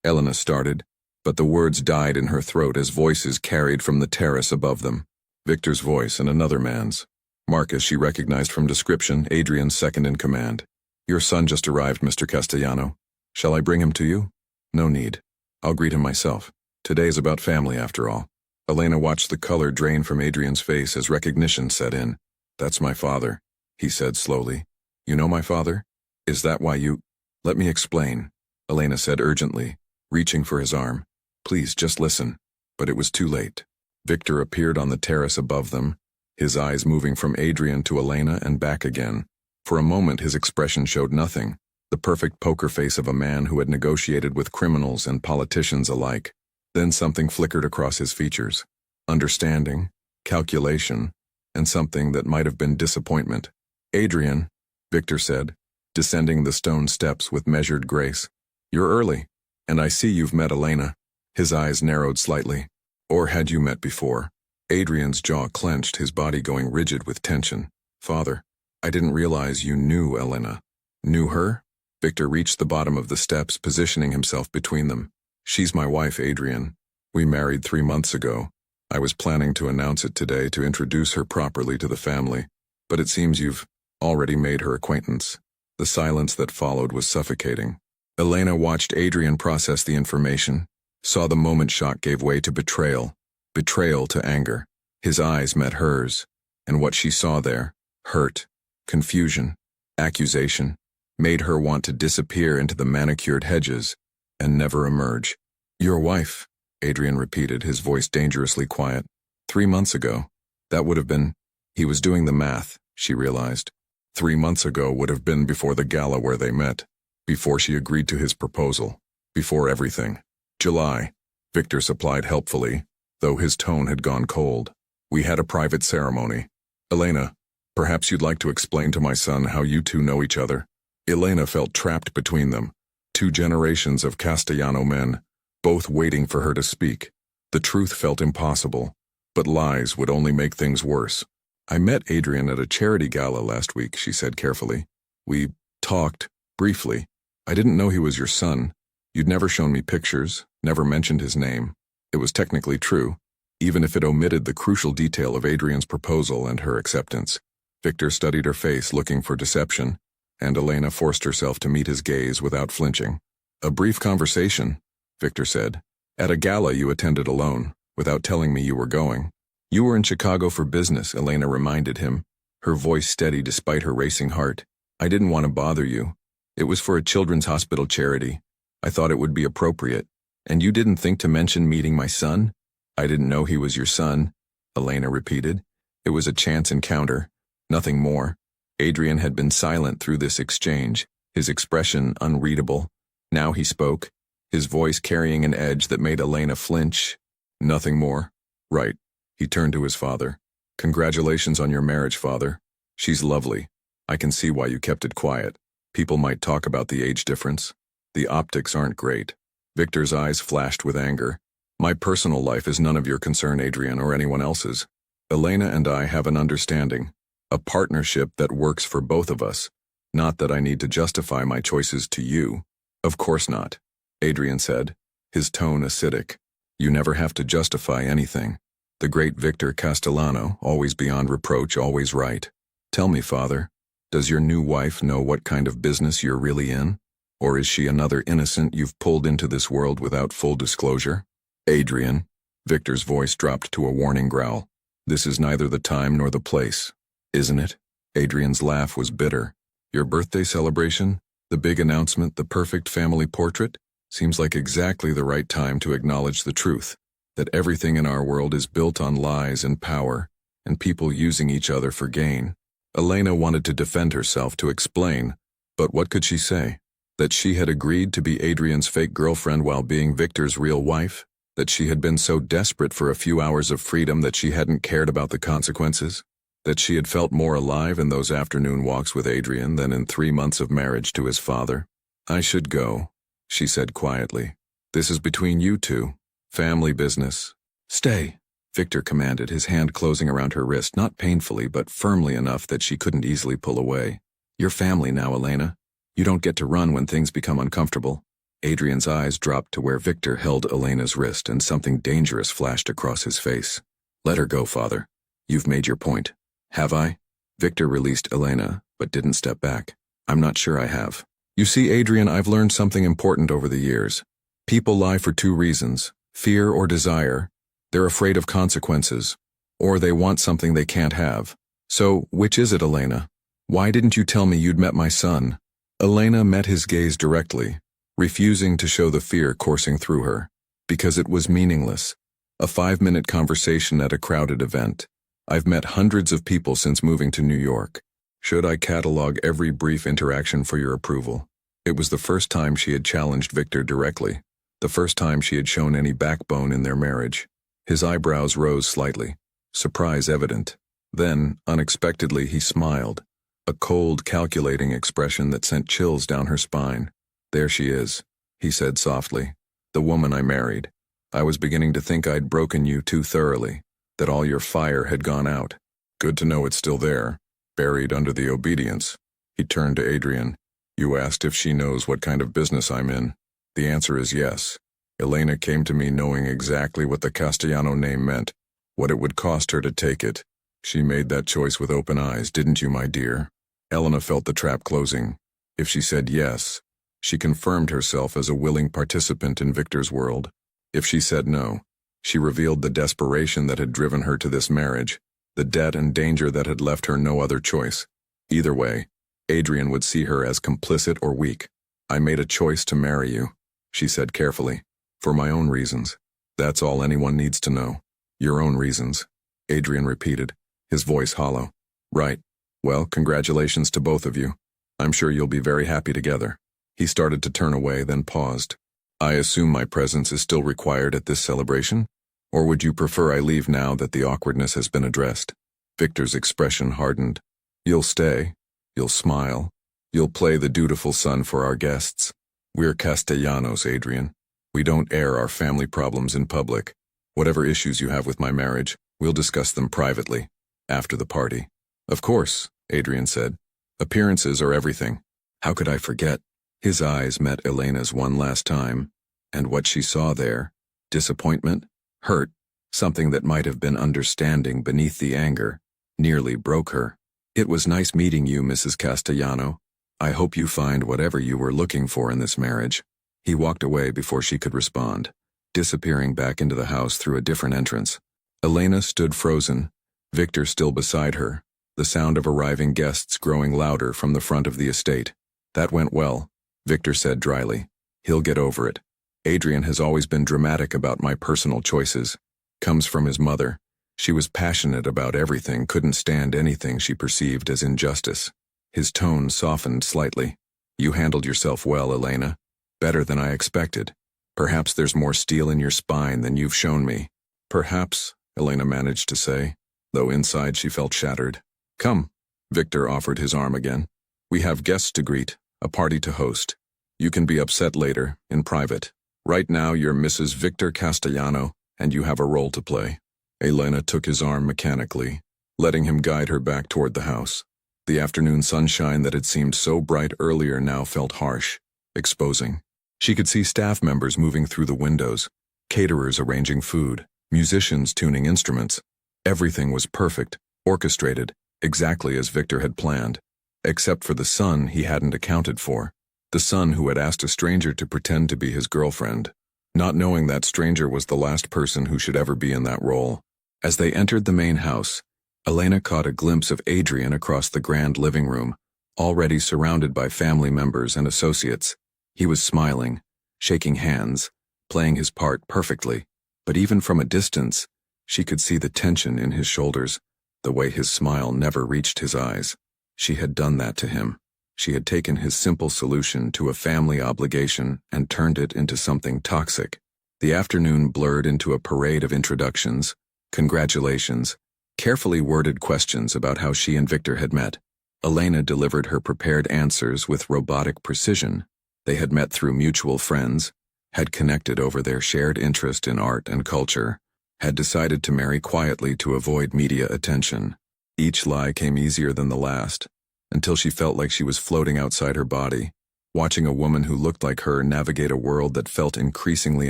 Elena started, but the words died in her throat as voices carried from the terrace above them. Victor's voice and another man's. Marcus she recognized from description, Adrian's second in command. Your son just arrived, Mr. Castellano. Shall I bring him to you? No need. I'll greet him myself. Today's about family, after all. Elena watched the color drain from Adrian's face as recognition set in. That's my father, he said slowly. You know my father? Is that why you— Let me explain, Elena said urgently, reaching for his arm. Please, just listen. But it was too late. Victor appeared on the terrace above them, his eyes moving from Adrian to Elena and back again. For a moment his expression showed nothing, the perfect poker face of a man who had negotiated with criminals and politicians alike. Then something flickered across his features. Understanding, calculation, and something that might have been disappointment. Adrian, Victor said, descending the stone steps with measured grace. You're early, and I see you've met Elena. His eyes narrowed slightly. Or had you met before? Adrian's jaw clenched, his body going rigid with tension. Father, I didn't realize you knew Elena. Knew her? Victor reached the bottom of the steps, positioning himself between them. She's my wife, Adrian. We married 3 months ago. I was planning to announce it today to introduce her properly to the family, but it seems you've already made her acquaintance. The silence that followed was suffocating. Elena watched Adrian process the information, saw the moment shock gave way to betrayal to anger. His eyes met hers, and what she saw there, hurt, confusion, accusation, made her want to disappear into the manicured hedges and never emerge. Your wife, Adrian repeated, his voice dangerously quiet. 3 months ago. That would have been— He was doing the math, she realized. 3 months ago would have been before the gala where they met, before she agreed to his proposal, before everything. July, Victor supplied helpfully, though his tone had gone cold. We had a private ceremony. Elena, perhaps you'd like to explain to my son how you two know each other. Elena felt trapped between them, 2 generations of Castellano men, both waiting for her to speak. The truth felt impossible, but lies would only make things worse. I met Adrian at a charity gala last week, she said carefully. We talked, briefly. I didn't know he was your son. You'd never shown me pictures, never mentioned his name. It was technically true, even if it omitted the crucial detail of Adrian's proposal and her acceptance. Victor studied her face, looking for deception, and Elena forced herself to meet his gaze without flinching. A brief conversation, Victor said. At a gala you attended alone, without telling me you were going. You were in Chicago for business, Elena reminded him, her voice steady despite her racing heart. I didn't want to bother you. It was for a children's hospital charity. I thought it would be appropriate. And you didn't think to mention meeting my son? I didn't know he was your son, Elena repeated. It was a chance encounter, nothing more. Adrian had been silent through this exchange, his expression unreadable. Now he spoke, his voice carrying an edge that made Elena flinch. Nothing more. Right. He turned to his father. Congratulations on your marriage, father. She's lovely. I can see why you kept it quiet. People might talk about the age difference. The optics aren't great. Victor's eyes flashed with anger. My personal life is none of your concern, Adrian, or anyone else's. Elena and I have an understanding. A partnership that works for both of us. Not that I need to justify my choices to you. Of course not, Adrian said, his tone acidic. You never have to justify anything. The great Victor Castellano, always beyond reproach, always right. Tell me, father, does your new wife know what kind of business you're really in? Or is she another innocent you've pulled into this world without full disclosure? Adrian, Victor's voice dropped to a warning growl. This is neither the time nor the place, isn't it? Adrian's laugh was bitter. Your birthday celebration? The big announcement, the perfect family portrait? Seems like exactly the right time to acknowledge the truth, that everything in our world is built on lies and power, and people using each other for gain. Elena wanted to defend herself, to explain, but what could she say? That she had agreed to be Adrian's fake girlfriend while being Victor's real wife? That she had been so desperate for a few hours of freedom that she hadn't cared about the consequences? That she had felt more alive in those afternoon walks with Adrian than in 3 months of marriage to his father? I should go, she said quietly. This is between you two. Family business. Stay, Victor commanded, his hand closing around her wrist, not painfully but firmly enough that she couldn't easily pull away. You're family now, Elena. You don't get to run when things become uncomfortable. Adrian's eyes dropped to where Victor held Elena's wrist, and something dangerous flashed across his face. Let her go, father. You've made your point. Have I? Victor released Elena, but didn't step back. I'm not sure I have. You see, Adrian, I've learned something important over the years. People lie for 2 reasons, fear or desire. They're afraid of consequences, or they want something they can't have. So, which is it, Elena? Why didn't you tell me you'd met my son? Elena met his gaze directly, refusing to show the fear coursing through her, because it was meaningless. A 5-minute conversation at a crowded event. I've met hundreds of people since moving to New York. Should I catalog every brief interaction for your approval? It was the first time she had challenged Victor directly, the first time she had shown any backbone in their marriage. His eyebrows rose slightly, surprise evident. Then, unexpectedly, he smiled, a cold, calculating expression that sent chills down her spine. There she is, he said softly, the woman I married. I was beginning to think I'd broken you too thoroughly, that all your fire had gone out. Good to know it's still there, buried under the obedience. He turned to Adrian. You asked if she knows what kind of business I'm in. The answer is yes. Elena came to me knowing exactly what the Castellano name meant, what it would cost her to take it. She made that choice with open eyes, didn't you, my dear? Elena felt the trap closing. If she said yes, she confirmed herself as a willing participant in Victor's world. If she said no, she revealed the desperation that had driven her to this marriage, the debt and danger that had left her no other choice. Either way, Adrian would see her as complicit or weak. I made a choice to marry you, she said carefully, for my own reasons. That's all anyone needs to know. Your own reasons, Adrian repeated, his voice hollow. Right. Well, congratulations to both of you. I'm sure you'll be very happy together. He started to turn away, then paused. I assume my presence is still required at this celebration? Or would you prefer I leave now that the awkwardness has been addressed? Victor's expression hardened. You'll stay. You'll smile. You'll play the dutiful son for our guests. We're Castellanos, Adrian. We don't air our family problems in public. Whatever issues you have with my marriage, we'll discuss them privately, after the party. Of course, Adrian said. Appearances are everything. How could I forget? His eyes met Elena's one last time, and what she saw there, disappointment, hurt, something that might have been understanding beneath the anger, nearly broke her. It was nice meeting you, Mrs. Castellano. I hope you find whatever you were looking for in this marriage. He walked away before she could respond, disappearing back into the house through a different entrance. Elena stood frozen, Victor still beside her, the sound of arriving guests growing louder from the front of the estate. That went well, Victor said dryly. He'll get over it. Adrian has always been dramatic about my personal choices. Comes from his mother. She was passionate about everything, couldn't stand anything she perceived as injustice. His tone softened slightly. You handled yourself well, Elena. Better than I expected. Perhaps there's more steel in your spine than you've shown me. Perhaps, Elena managed to say, though inside she felt shattered. Come, Victor offered his arm again. We have guests to greet, a party to host. You can be upset later, in private. Right now you're Mrs. Victor Castellano, and you have a role to play. Elena took his arm mechanically, letting him guide her back toward the house. The afternoon sunshine that had seemed so bright earlier now felt harsh, exposing. She could see staff members moving through the windows, caterers arranging food, musicians tuning instruments. Everything was perfect, orchestrated, exactly as Victor had planned, except for the son he hadn't accounted for, the son who had asked a stranger to pretend to be his girlfriend, not knowing that stranger was the last person who should ever be in that role. As they entered the main house, Elena caught a glimpse of Adrian across the grand living room, already surrounded by family members and associates. He was smiling, shaking hands, playing his part perfectly, but even from a distance, she could see the tension in his shoulders, the way his smile never reached his eyes. She had done that to him. She had taken his simple solution to a family obligation and turned it into something toxic. The afternoon blurred into a parade of introductions, congratulations, carefully worded questions about how she and Victor had met. Elena delivered her prepared answers with robotic precision. They had met through mutual friends, had connected over their shared interest in art and culture, had decided to marry quietly to avoid media attention. Each lie came easier than the last, until she felt like she was floating outside her body, watching a woman who looked like her navigate a world that felt increasingly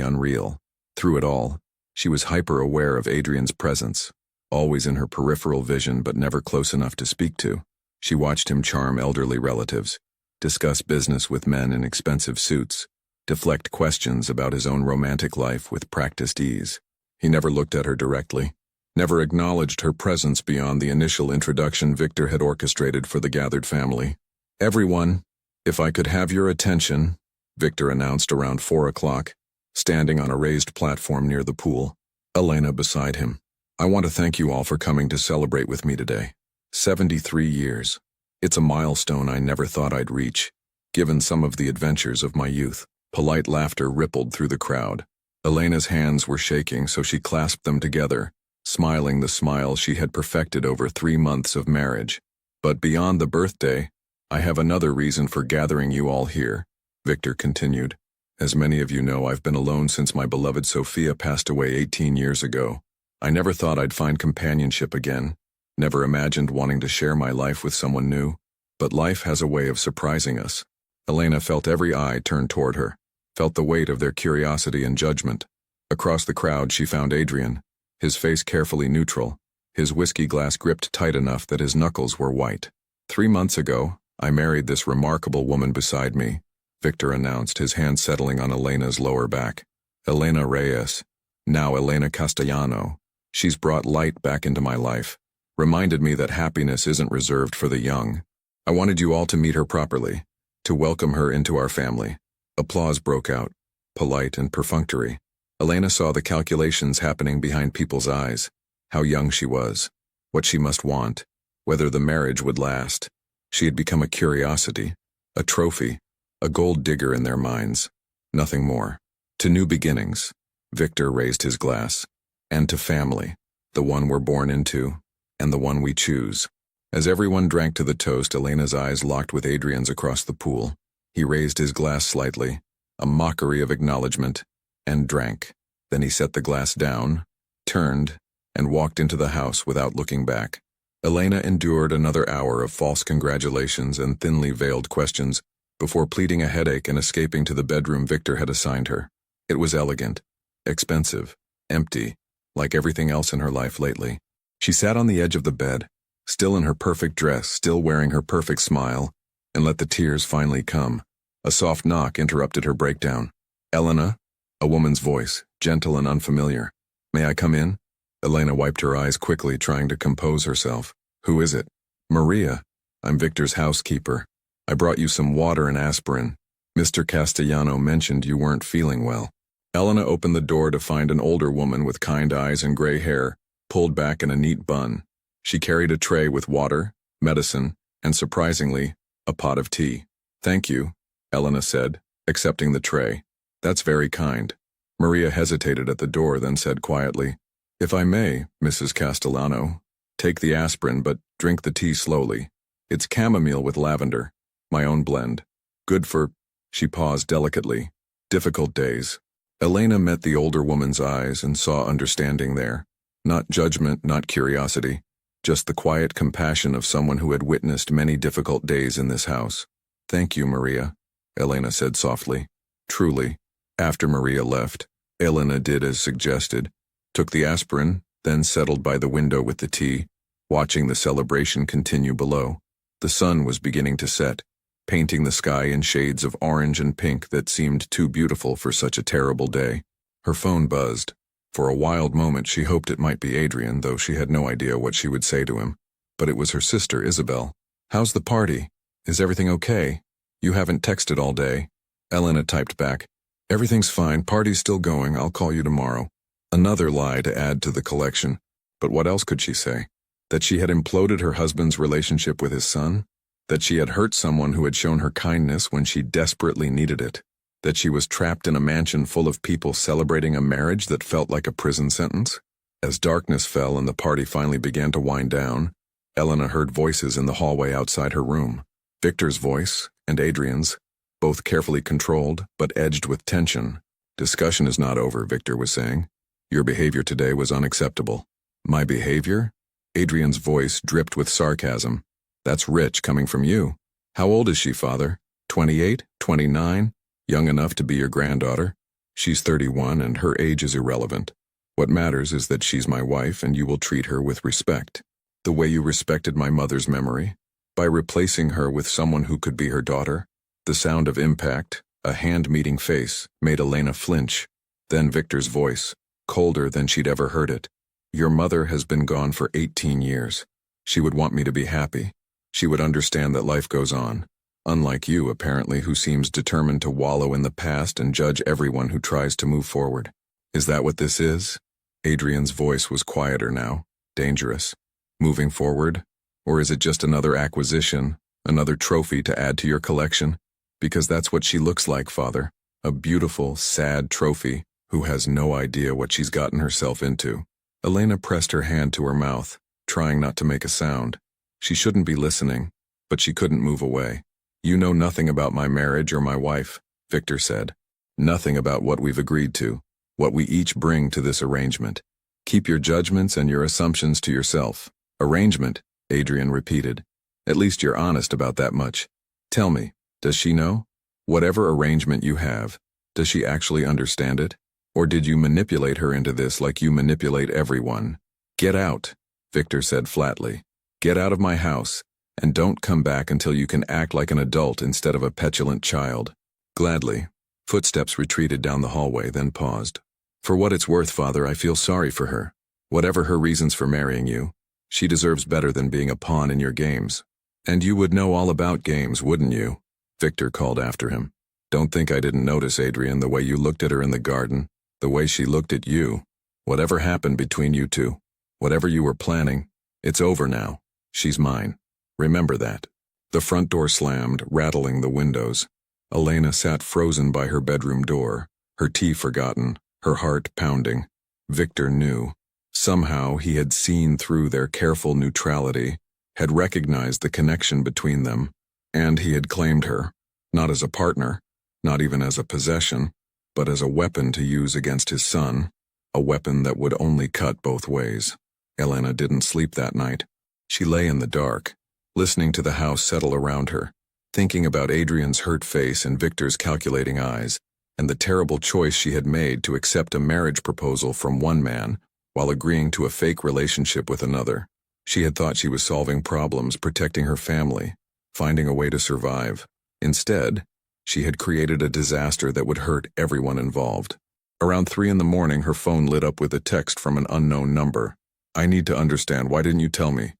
unreal. Through it all, she was hyper-aware of Adrian's presence, always in her peripheral vision but never close enough to speak to. She watched him charm elderly relatives, discuss business with men in expensive suits, deflect questions about his own romantic life with practiced ease. He never looked at her directly, never acknowledged her presence beyond the initial introduction Victor had orchestrated for the gathered family. Everyone, if I could have your attention, Victor announced around 4 o'clock, standing on a raised platform near the pool, Elena beside him. I want to thank you all for coming to celebrate with me today. 73 years. It's a milestone I never thought I'd reach, given some of the adventures of my youth. Polite laughter rippled through the crowd. Elena's hands were shaking, so she clasped them together, smiling the smile she had perfected over 3 months of marriage. But beyond the birthday, I have another reason for gathering you all here, Victor continued. As many of you know, I've been alone since my beloved Sophia passed away 18 years ago. I never thought I'd find companionship again, never imagined wanting to share my life with someone new, but life has a way of surprising us. Elena felt every eye turn toward her, felt the weight of their curiosity and judgment. Across the crowd she found Adrian, his face carefully neutral, his whiskey glass gripped tight enough that his knuckles were white. 3 months ago, I married this remarkable woman beside me, Victor announced, his hand settling on Elena's lower back. Elena Reyes, now Elena Castellano. She's brought light back into my life, reminded me that happiness isn't reserved for the young. I wanted you all to meet her properly, to welcome her into our family. Applause broke out, polite and perfunctory. Elena saw the calculations happening behind people's eyes, how young she was, what she must want, whether the marriage would last. She had become a curiosity, a trophy, a gold digger in their minds, nothing more. To new beginnings, Victor raised his glass, and to family, the one we're born into, and the one we choose. As everyone drank to the toast, Elena's eyes locked with Adrian's across the pool. He raised his glass slightly, a mockery of acknowledgement, and drank. Then he set the glass down, turned, and walked into the house without looking back. Elena endured another hour of false congratulations and thinly veiled questions before pleading a headache and escaping to the bedroom Victor had assigned her. It was elegant, expensive, empty, like everything else in her life lately. She sat on the edge of the bed, still in her perfect dress, still wearing her perfect smile, and let the tears finally come. A soft knock interrupted her breakdown. Elena? A woman's voice, gentle and unfamiliar. May I come in? Elena wiped her eyes quickly, trying to compose herself. Who is it? Maria. I'm Victor's housekeeper. I brought you some water and aspirin. Mr. Castellano mentioned you weren't feeling well. Elena opened the door to find an older woman with kind eyes and gray hair, pulled back in a neat bun. She carried a tray with water, medicine, and surprisingly, a pot of tea. Thank you, Elena said, accepting the tray. That's very kind. Maria hesitated at the door, then said quietly, If I may, Mrs. Castellano, take the aspirin but drink the tea slowly. It's chamomile with lavender, my own blend. Good for, she paused delicately, difficult days. Elena met the older woman's eyes and saw understanding there. Not judgment, not curiosity, just the quiet compassion of someone who had witnessed many difficult days in this house. Thank you, Maria, Elena said softly. Truly. After Maria left, Elena did as suggested, took the aspirin, then settled by the window with the tea, watching the celebration continue below. The sun was beginning to set, painting the sky in shades of orange and pink that seemed too beautiful for such a terrible day. Her phone buzzed. For a wild moment she hoped it might be Adrian, though she had no idea what she would say to him. But it was her sister, Isabel. How's the party? Is everything okay? You haven't texted all day. Elena typed back, Everything's fine, party's still going, I'll call you tomorrow. Another lie to add to the collection. But what else could she say? That she had imploded her husband's relationship with his son? That she had hurt someone who had shown her kindness when she desperately needed it? That she was trapped in a mansion full of people celebrating a marriage that felt like a prison sentence? As darkness fell and the party finally began to wind down, Elena heard voices in the hallway outside her room. Victor's voice and Adrian's, both carefully controlled but edged with tension. Discussion is not over, Victor was saying. Your behavior today was unacceptable. My behavior? Adrian's voice dripped with sarcasm. That's rich coming from you. How old is she, father? 28? 29? Young enough to be your granddaughter? She's 31 and her age is irrelevant. What matters is that she's my wife and you will treat her with respect. The way you respected my mother's memory, by replacing her with someone who could be her daughter. The sound of impact, a hand meeting face, made Elena flinch. Then Victor's voice, colder than she'd ever heard it. Your mother has been gone for 18 years. She would want me to be happy. She would understand that life goes on. Unlike you, apparently, who seems determined to wallow in the past and judge everyone who tries to move forward. Is that what this is? Adrian's voice was quieter now, dangerous. Moving forward? Or is it just another acquisition, another trophy to add to your collection? Because that's what she looks like, father. A beautiful, sad trophy who has no idea what she's gotten herself into. Elena pressed her hand to her mouth, trying not to make a sound. She shouldn't be listening, but she couldn't move away. You know nothing about my marriage or my wife, Victor said. Nothing about what we've agreed to, what we each bring to this arrangement. Keep your judgments and your assumptions to yourself. Arrangement, Adrian repeated. At least you're honest about that much. Tell me, does she know? Whatever arrangement you have, does she actually understand it? Or did you manipulate her into this like you manipulate everyone? Get out, Victor said flatly. Get out of my house, and don't come back until you can act like an adult instead of a petulant child. Gladly. Footsteps retreated down the hallway, then paused. For what it's worth, father, I feel sorry for her. Whatever her reasons for marrying you, she deserves better than being a pawn in your games. And you would know all about games, wouldn't you? Victor called after him. Don't think I didn't notice, Adrian, the way you looked at her in the garden, the way she looked at you. Whatever happened between you two, whatever you were planning, it's over now. She's mine. Remember that. The front door slammed, rattling the windows. Elena sat frozen by her bedroom door, her tea forgotten, her heart pounding. Victor knew. Somehow he had seen through their careful neutrality, had recognized the connection between them, and he had claimed her, not as a partner, not even as a possession, but as a weapon to use against his son, a weapon that would only cut both ways. Elena didn't sleep that night. She lay in the dark, listening to the house settle around her, thinking about Adrian's hurt face and Victor's calculating eyes, and the terrible choice she had made to accept a marriage proposal from one man while agreeing to a fake relationship with another. She had thought she was solving problems, protecting her family, finding a way to survive. Instead, she had created a disaster that would hurt everyone involved. Around 3 a.m, her phone lit up with a text from an unknown number. I need to understand, why didn't you tell me?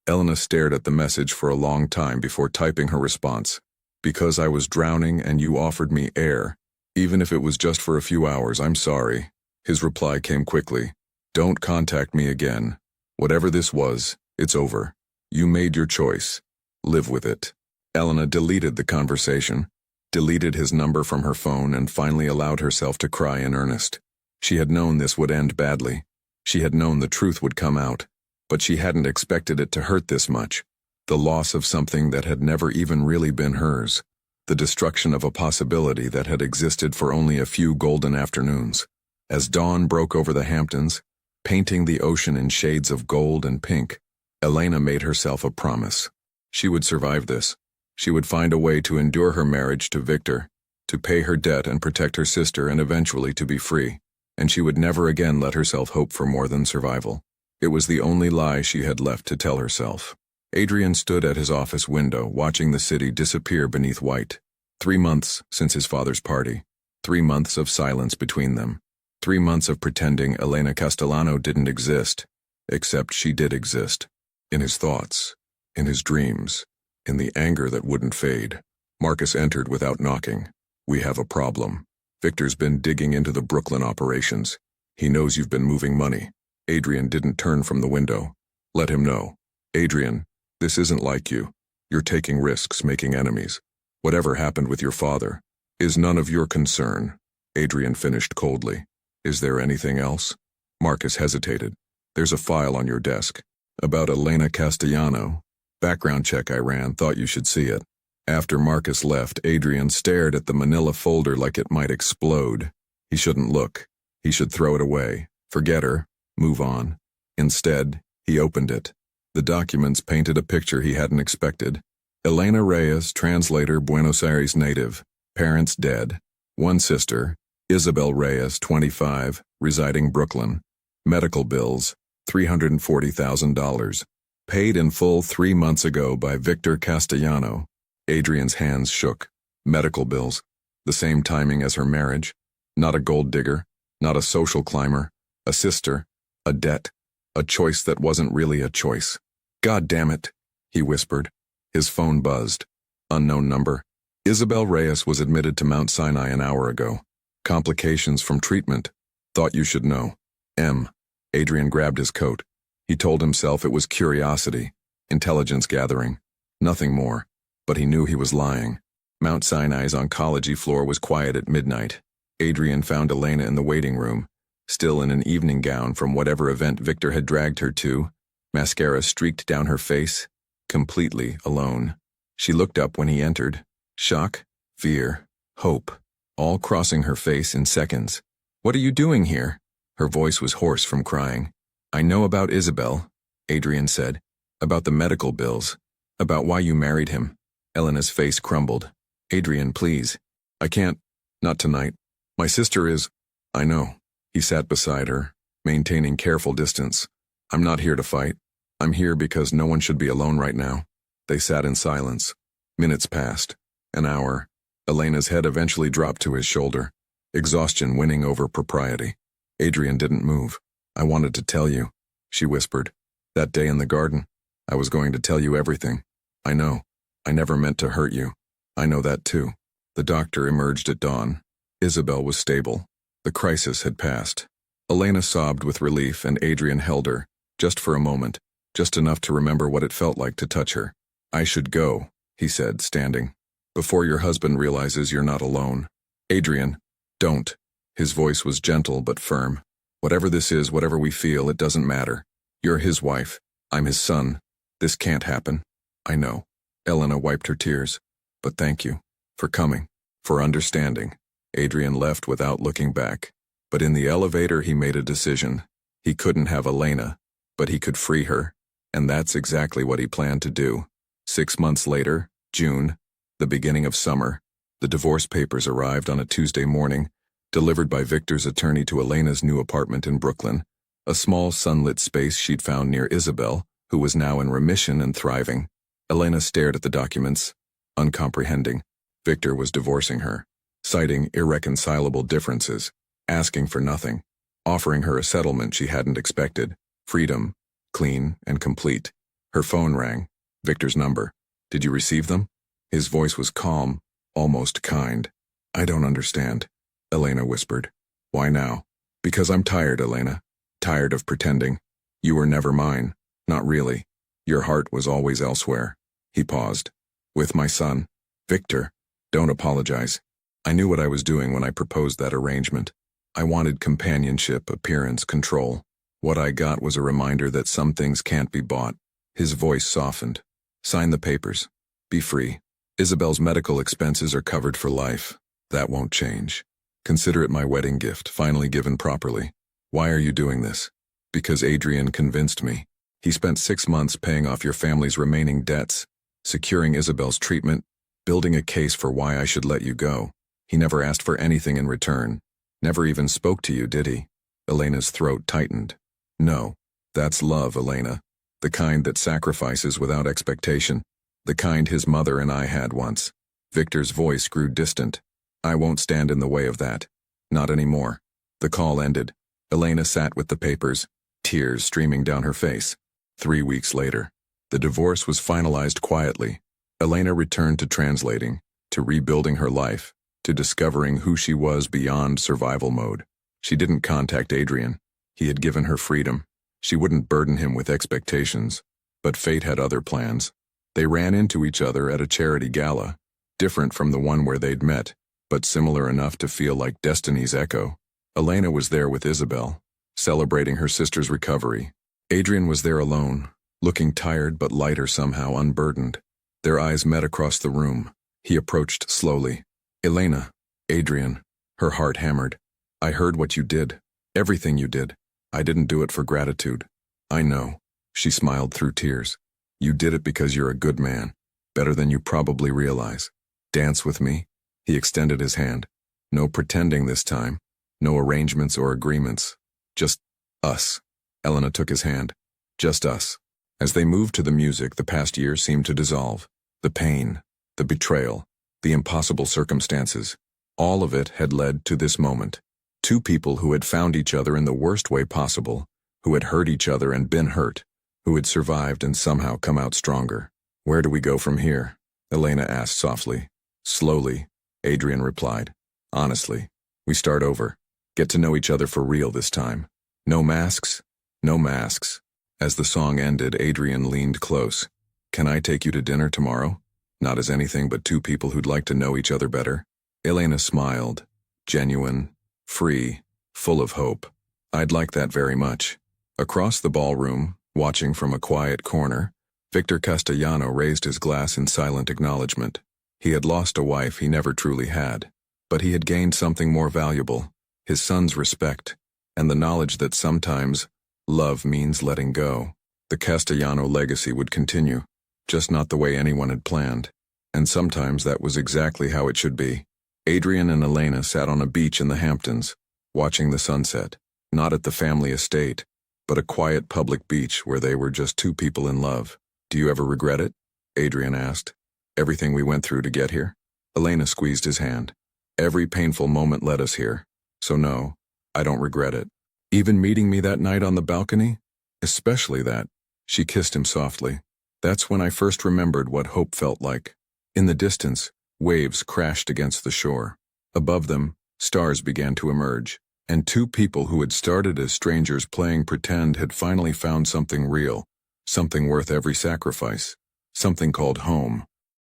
Elena stared at the message for a long time before typing her response. Because I was drowning and you offered me air. Even if it was just for a few hours, I'm sorry. His reply came quickly. Don't contact me again. Whatever this was, it's over. You made your choice. Live with it. Elena deleted the conversation, deleted his number from her phone, and finally allowed herself to cry in earnest. She had known this would end badly. She had known the truth would come out, but she hadn't expected it to hurt this much. The loss of something that had never even really been hers. The destruction of a possibility that had existed for only a few golden afternoons. As dawn broke over the Hamptons, painting the ocean in shades of gold and pink, Elena made herself a promise. She would survive this. She would find a way to endure her marriage to Victor, to pay her debt and protect her sister, and eventually to be free. And she would never again let herself hope for more than survival. It was the only lie she had left to tell herself. Adrian stood at his office window, watching the city disappear beneath white. 3 months since his father's party. 3 months of silence between them. 3 months of pretending Elena Castellano didn't exist, except she did exist. In his thoughts, in his dreams, in the anger that wouldn't fade. Marcus entered without knocking. "We have a problem. Victor's been digging into the Brooklyn operations. He knows you've been moving money." Adrian didn't turn from the window. "Let him know. Adrian, this isn't like you. You're taking risks, making enemies. Whatever happened with your father is none of your concern." Adrian finished coldly. "Is there anything else?" Marcus hesitated. "There's a file on your desk. About Elena Castellano. Background check I ran, thought you should see it." After Marcus left, Adrian stared at the manila folder like it might explode. He shouldn't look. He should throw it away. Forget her. Move on. Instead, he opened it. The documents painted a picture he hadn't expected. Elena Reyes, translator, Buenos Aires native. Parents dead. One sister, Isabel Reyes, 25, residing Brooklyn. Medical bills, $340,000. Paid in full 3 months ago by Victor Castellano. Adrian's hands shook. Medical bills. The same timing as her marriage. Not a gold digger. Not a social climber. A sister. A debt. A choice that wasn't really a choice. "God damn it," he whispered. His phone buzzed. Unknown number. "Isabel Reyes was admitted to Mount Sinai an hour ago. Complications from treatment. Thought you should know. M." Adrian grabbed his coat. He told himself it was curiosity, intelligence gathering, nothing more, but he knew he was lying. Mount Sinai's oncology floor was quiet at midnight. Adrian found Elena in the waiting room, still in an evening gown from whatever event Victor had dragged her to, mascara streaked down her face, completely alone. She looked up when he entered. Shock, fear, hope, all crossing her face in seconds. "What are you doing here?" Her voice was hoarse from crying. "I know about Isabel," Adrian said. "About the medical bills. About why you married him." Elena's face crumbled. "Adrian, please. I can't. Not tonight. My sister is—" "I know." He sat beside her, maintaining careful distance. "I'm not here to fight. I'm here because no one should be alone right now." They sat in silence. Minutes passed. An hour. Elena's head eventually dropped to his shoulder, exhaustion winning over propriety. Adrian didn't move. "I wanted to tell you," she whispered. "That day in the garden, I was going to tell you everything. I know. I never meant to hurt you. I know that too." The doctor emerged at dawn. Isabel was stable. The crisis had passed. Elena sobbed with relief, and Adrian held her, just for a moment, just enough to remember what it felt like to touch her. "I should go," he said, standing. "Before your husband realizes you're not alone." "Adrian, don't." His voice was gentle but firm. "Whatever this is, whatever we feel, it doesn't matter. You're his wife. I'm his son. This can't happen." "I know." Elena wiped her tears. "But thank you. For coming. For understanding." Adrian left without looking back. But in the elevator he made a decision. He couldn't have Elena, but he could free her. And that's exactly what he planned to do. 6 months later, June, the beginning of summer, the divorce papers arrived on a Tuesday morning, delivered by Victor's attorney to Elena's new apartment in Brooklyn, a small sunlit space she'd found near Isabel, who was now in remission and thriving. Elena stared at the documents, uncomprehending. Victor was divorcing her, citing irreconcilable differences, asking for nothing, offering her a settlement she hadn't expected, freedom, clean and complete. Her phone rang. Victor's number. "Did you receive them?" His voice was calm, almost kind. "I don't understand," Elena whispered. "Why now?" "Because I'm tired, Elena. Tired of pretending. You were never mine. Not really. Your heart was always elsewhere." He paused. With my son. Victor, don't apologize. I knew what I was doing when I proposed that arrangement. I wanted companionship, appearance, control. What I got was a reminder that some things can't be bought. His voice softened. Sign the papers. Be free. Isabel's medical expenses are covered for life. That won't change. Consider it my wedding gift, finally given properly. Why are you doing this? Because Adrian convinced me. He spent 6 months paying off your family's remaining debts, securing Isabel's treatment, building a case for why I should let you go. He never asked for anything in return. Never even spoke to you, did he? Elena's throat tightened. No. That's love, Elena. The kind that sacrifices without expectation. The kind his mother and I had once. Victor's voice grew distant. I won't stand in the way of that. Not anymore. The call ended. Elena sat with the papers, tears streaming down her face. 3 weeks later, the divorce was finalized quietly. Elena returned to translating, to rebuilding her life, to discovering who she was beyond survival mode. She didn't contact Adrian. He had given her freedom. She wouldn't burden him with expectations. But fate had other plans. They ran into each other at a charity gala, different from the one where they'd met, but similar enough to feel like destiny's echo. Elena was there with Isabel, celebrating her sister's recovery. Adrian was there alone, looking tired but lighter somehow, unburdened. Their eyes met across the room. He approached slowly. Elena, Adrian, her heart hammered. I heard what you did. Everything you did. I didn't do it for gratitude. I know. She smiled through tears. You did it because you're a good man. Better than you probably realize. Dance with me? He extended his hand. No pretending this time. No arrangements or agreements. Just us. Elena took his hand. Just us. As they moved to the music, the past year seemed to dissolve. The pain, the betrayal, the impossible circumstances. All of it had led to this moment. Two people who had found each other in the worst way possible, who had hurt each other and been hurt, who had survived and somehow come out stronger. Where do we go from here? Elena asked softly. Slowly, Adrian replied. Honestly, we start over. Get to know each other for real this time. No masks? No masks. As the song ended, Adrian leaned close. Can I take you to dinner tomorrow? Not as anything but two people who'd like to know each other better. Elena smiled. Genuine, free, full of hope. I'd like that very much. Across the ballroom, watching from a quiet corner, Victor Castellano raised his glass in silent acknowledgement. He had lost a wife he never truly had, but he had gained something more valuable, his son's respect, and the knowledge that sometimes love means letting go. The Castellano legacy would continue, just not the way anyone had planned, and sometimes that was exactly how it should be. Adrian and Elena sat on a beach in the Hamptons, watching the sunset, not at the family estate, but a quiet public beach where they were just two people in love. Do you ever regret it? Adrian asked. Everything we went through to get here? Elena squeezed his hand. Every painful moment led us here, so no, I don't regret it. Even meeting me that night on the balcony? Especially that. She kissed him softly. That's when I first remembered what hope felt like. In the distance, waves crashed against the shore. Above them, stars began to emerge, and two people who had started as strangers playing pretend had finally found something real, something worth every sacrifice, something called home.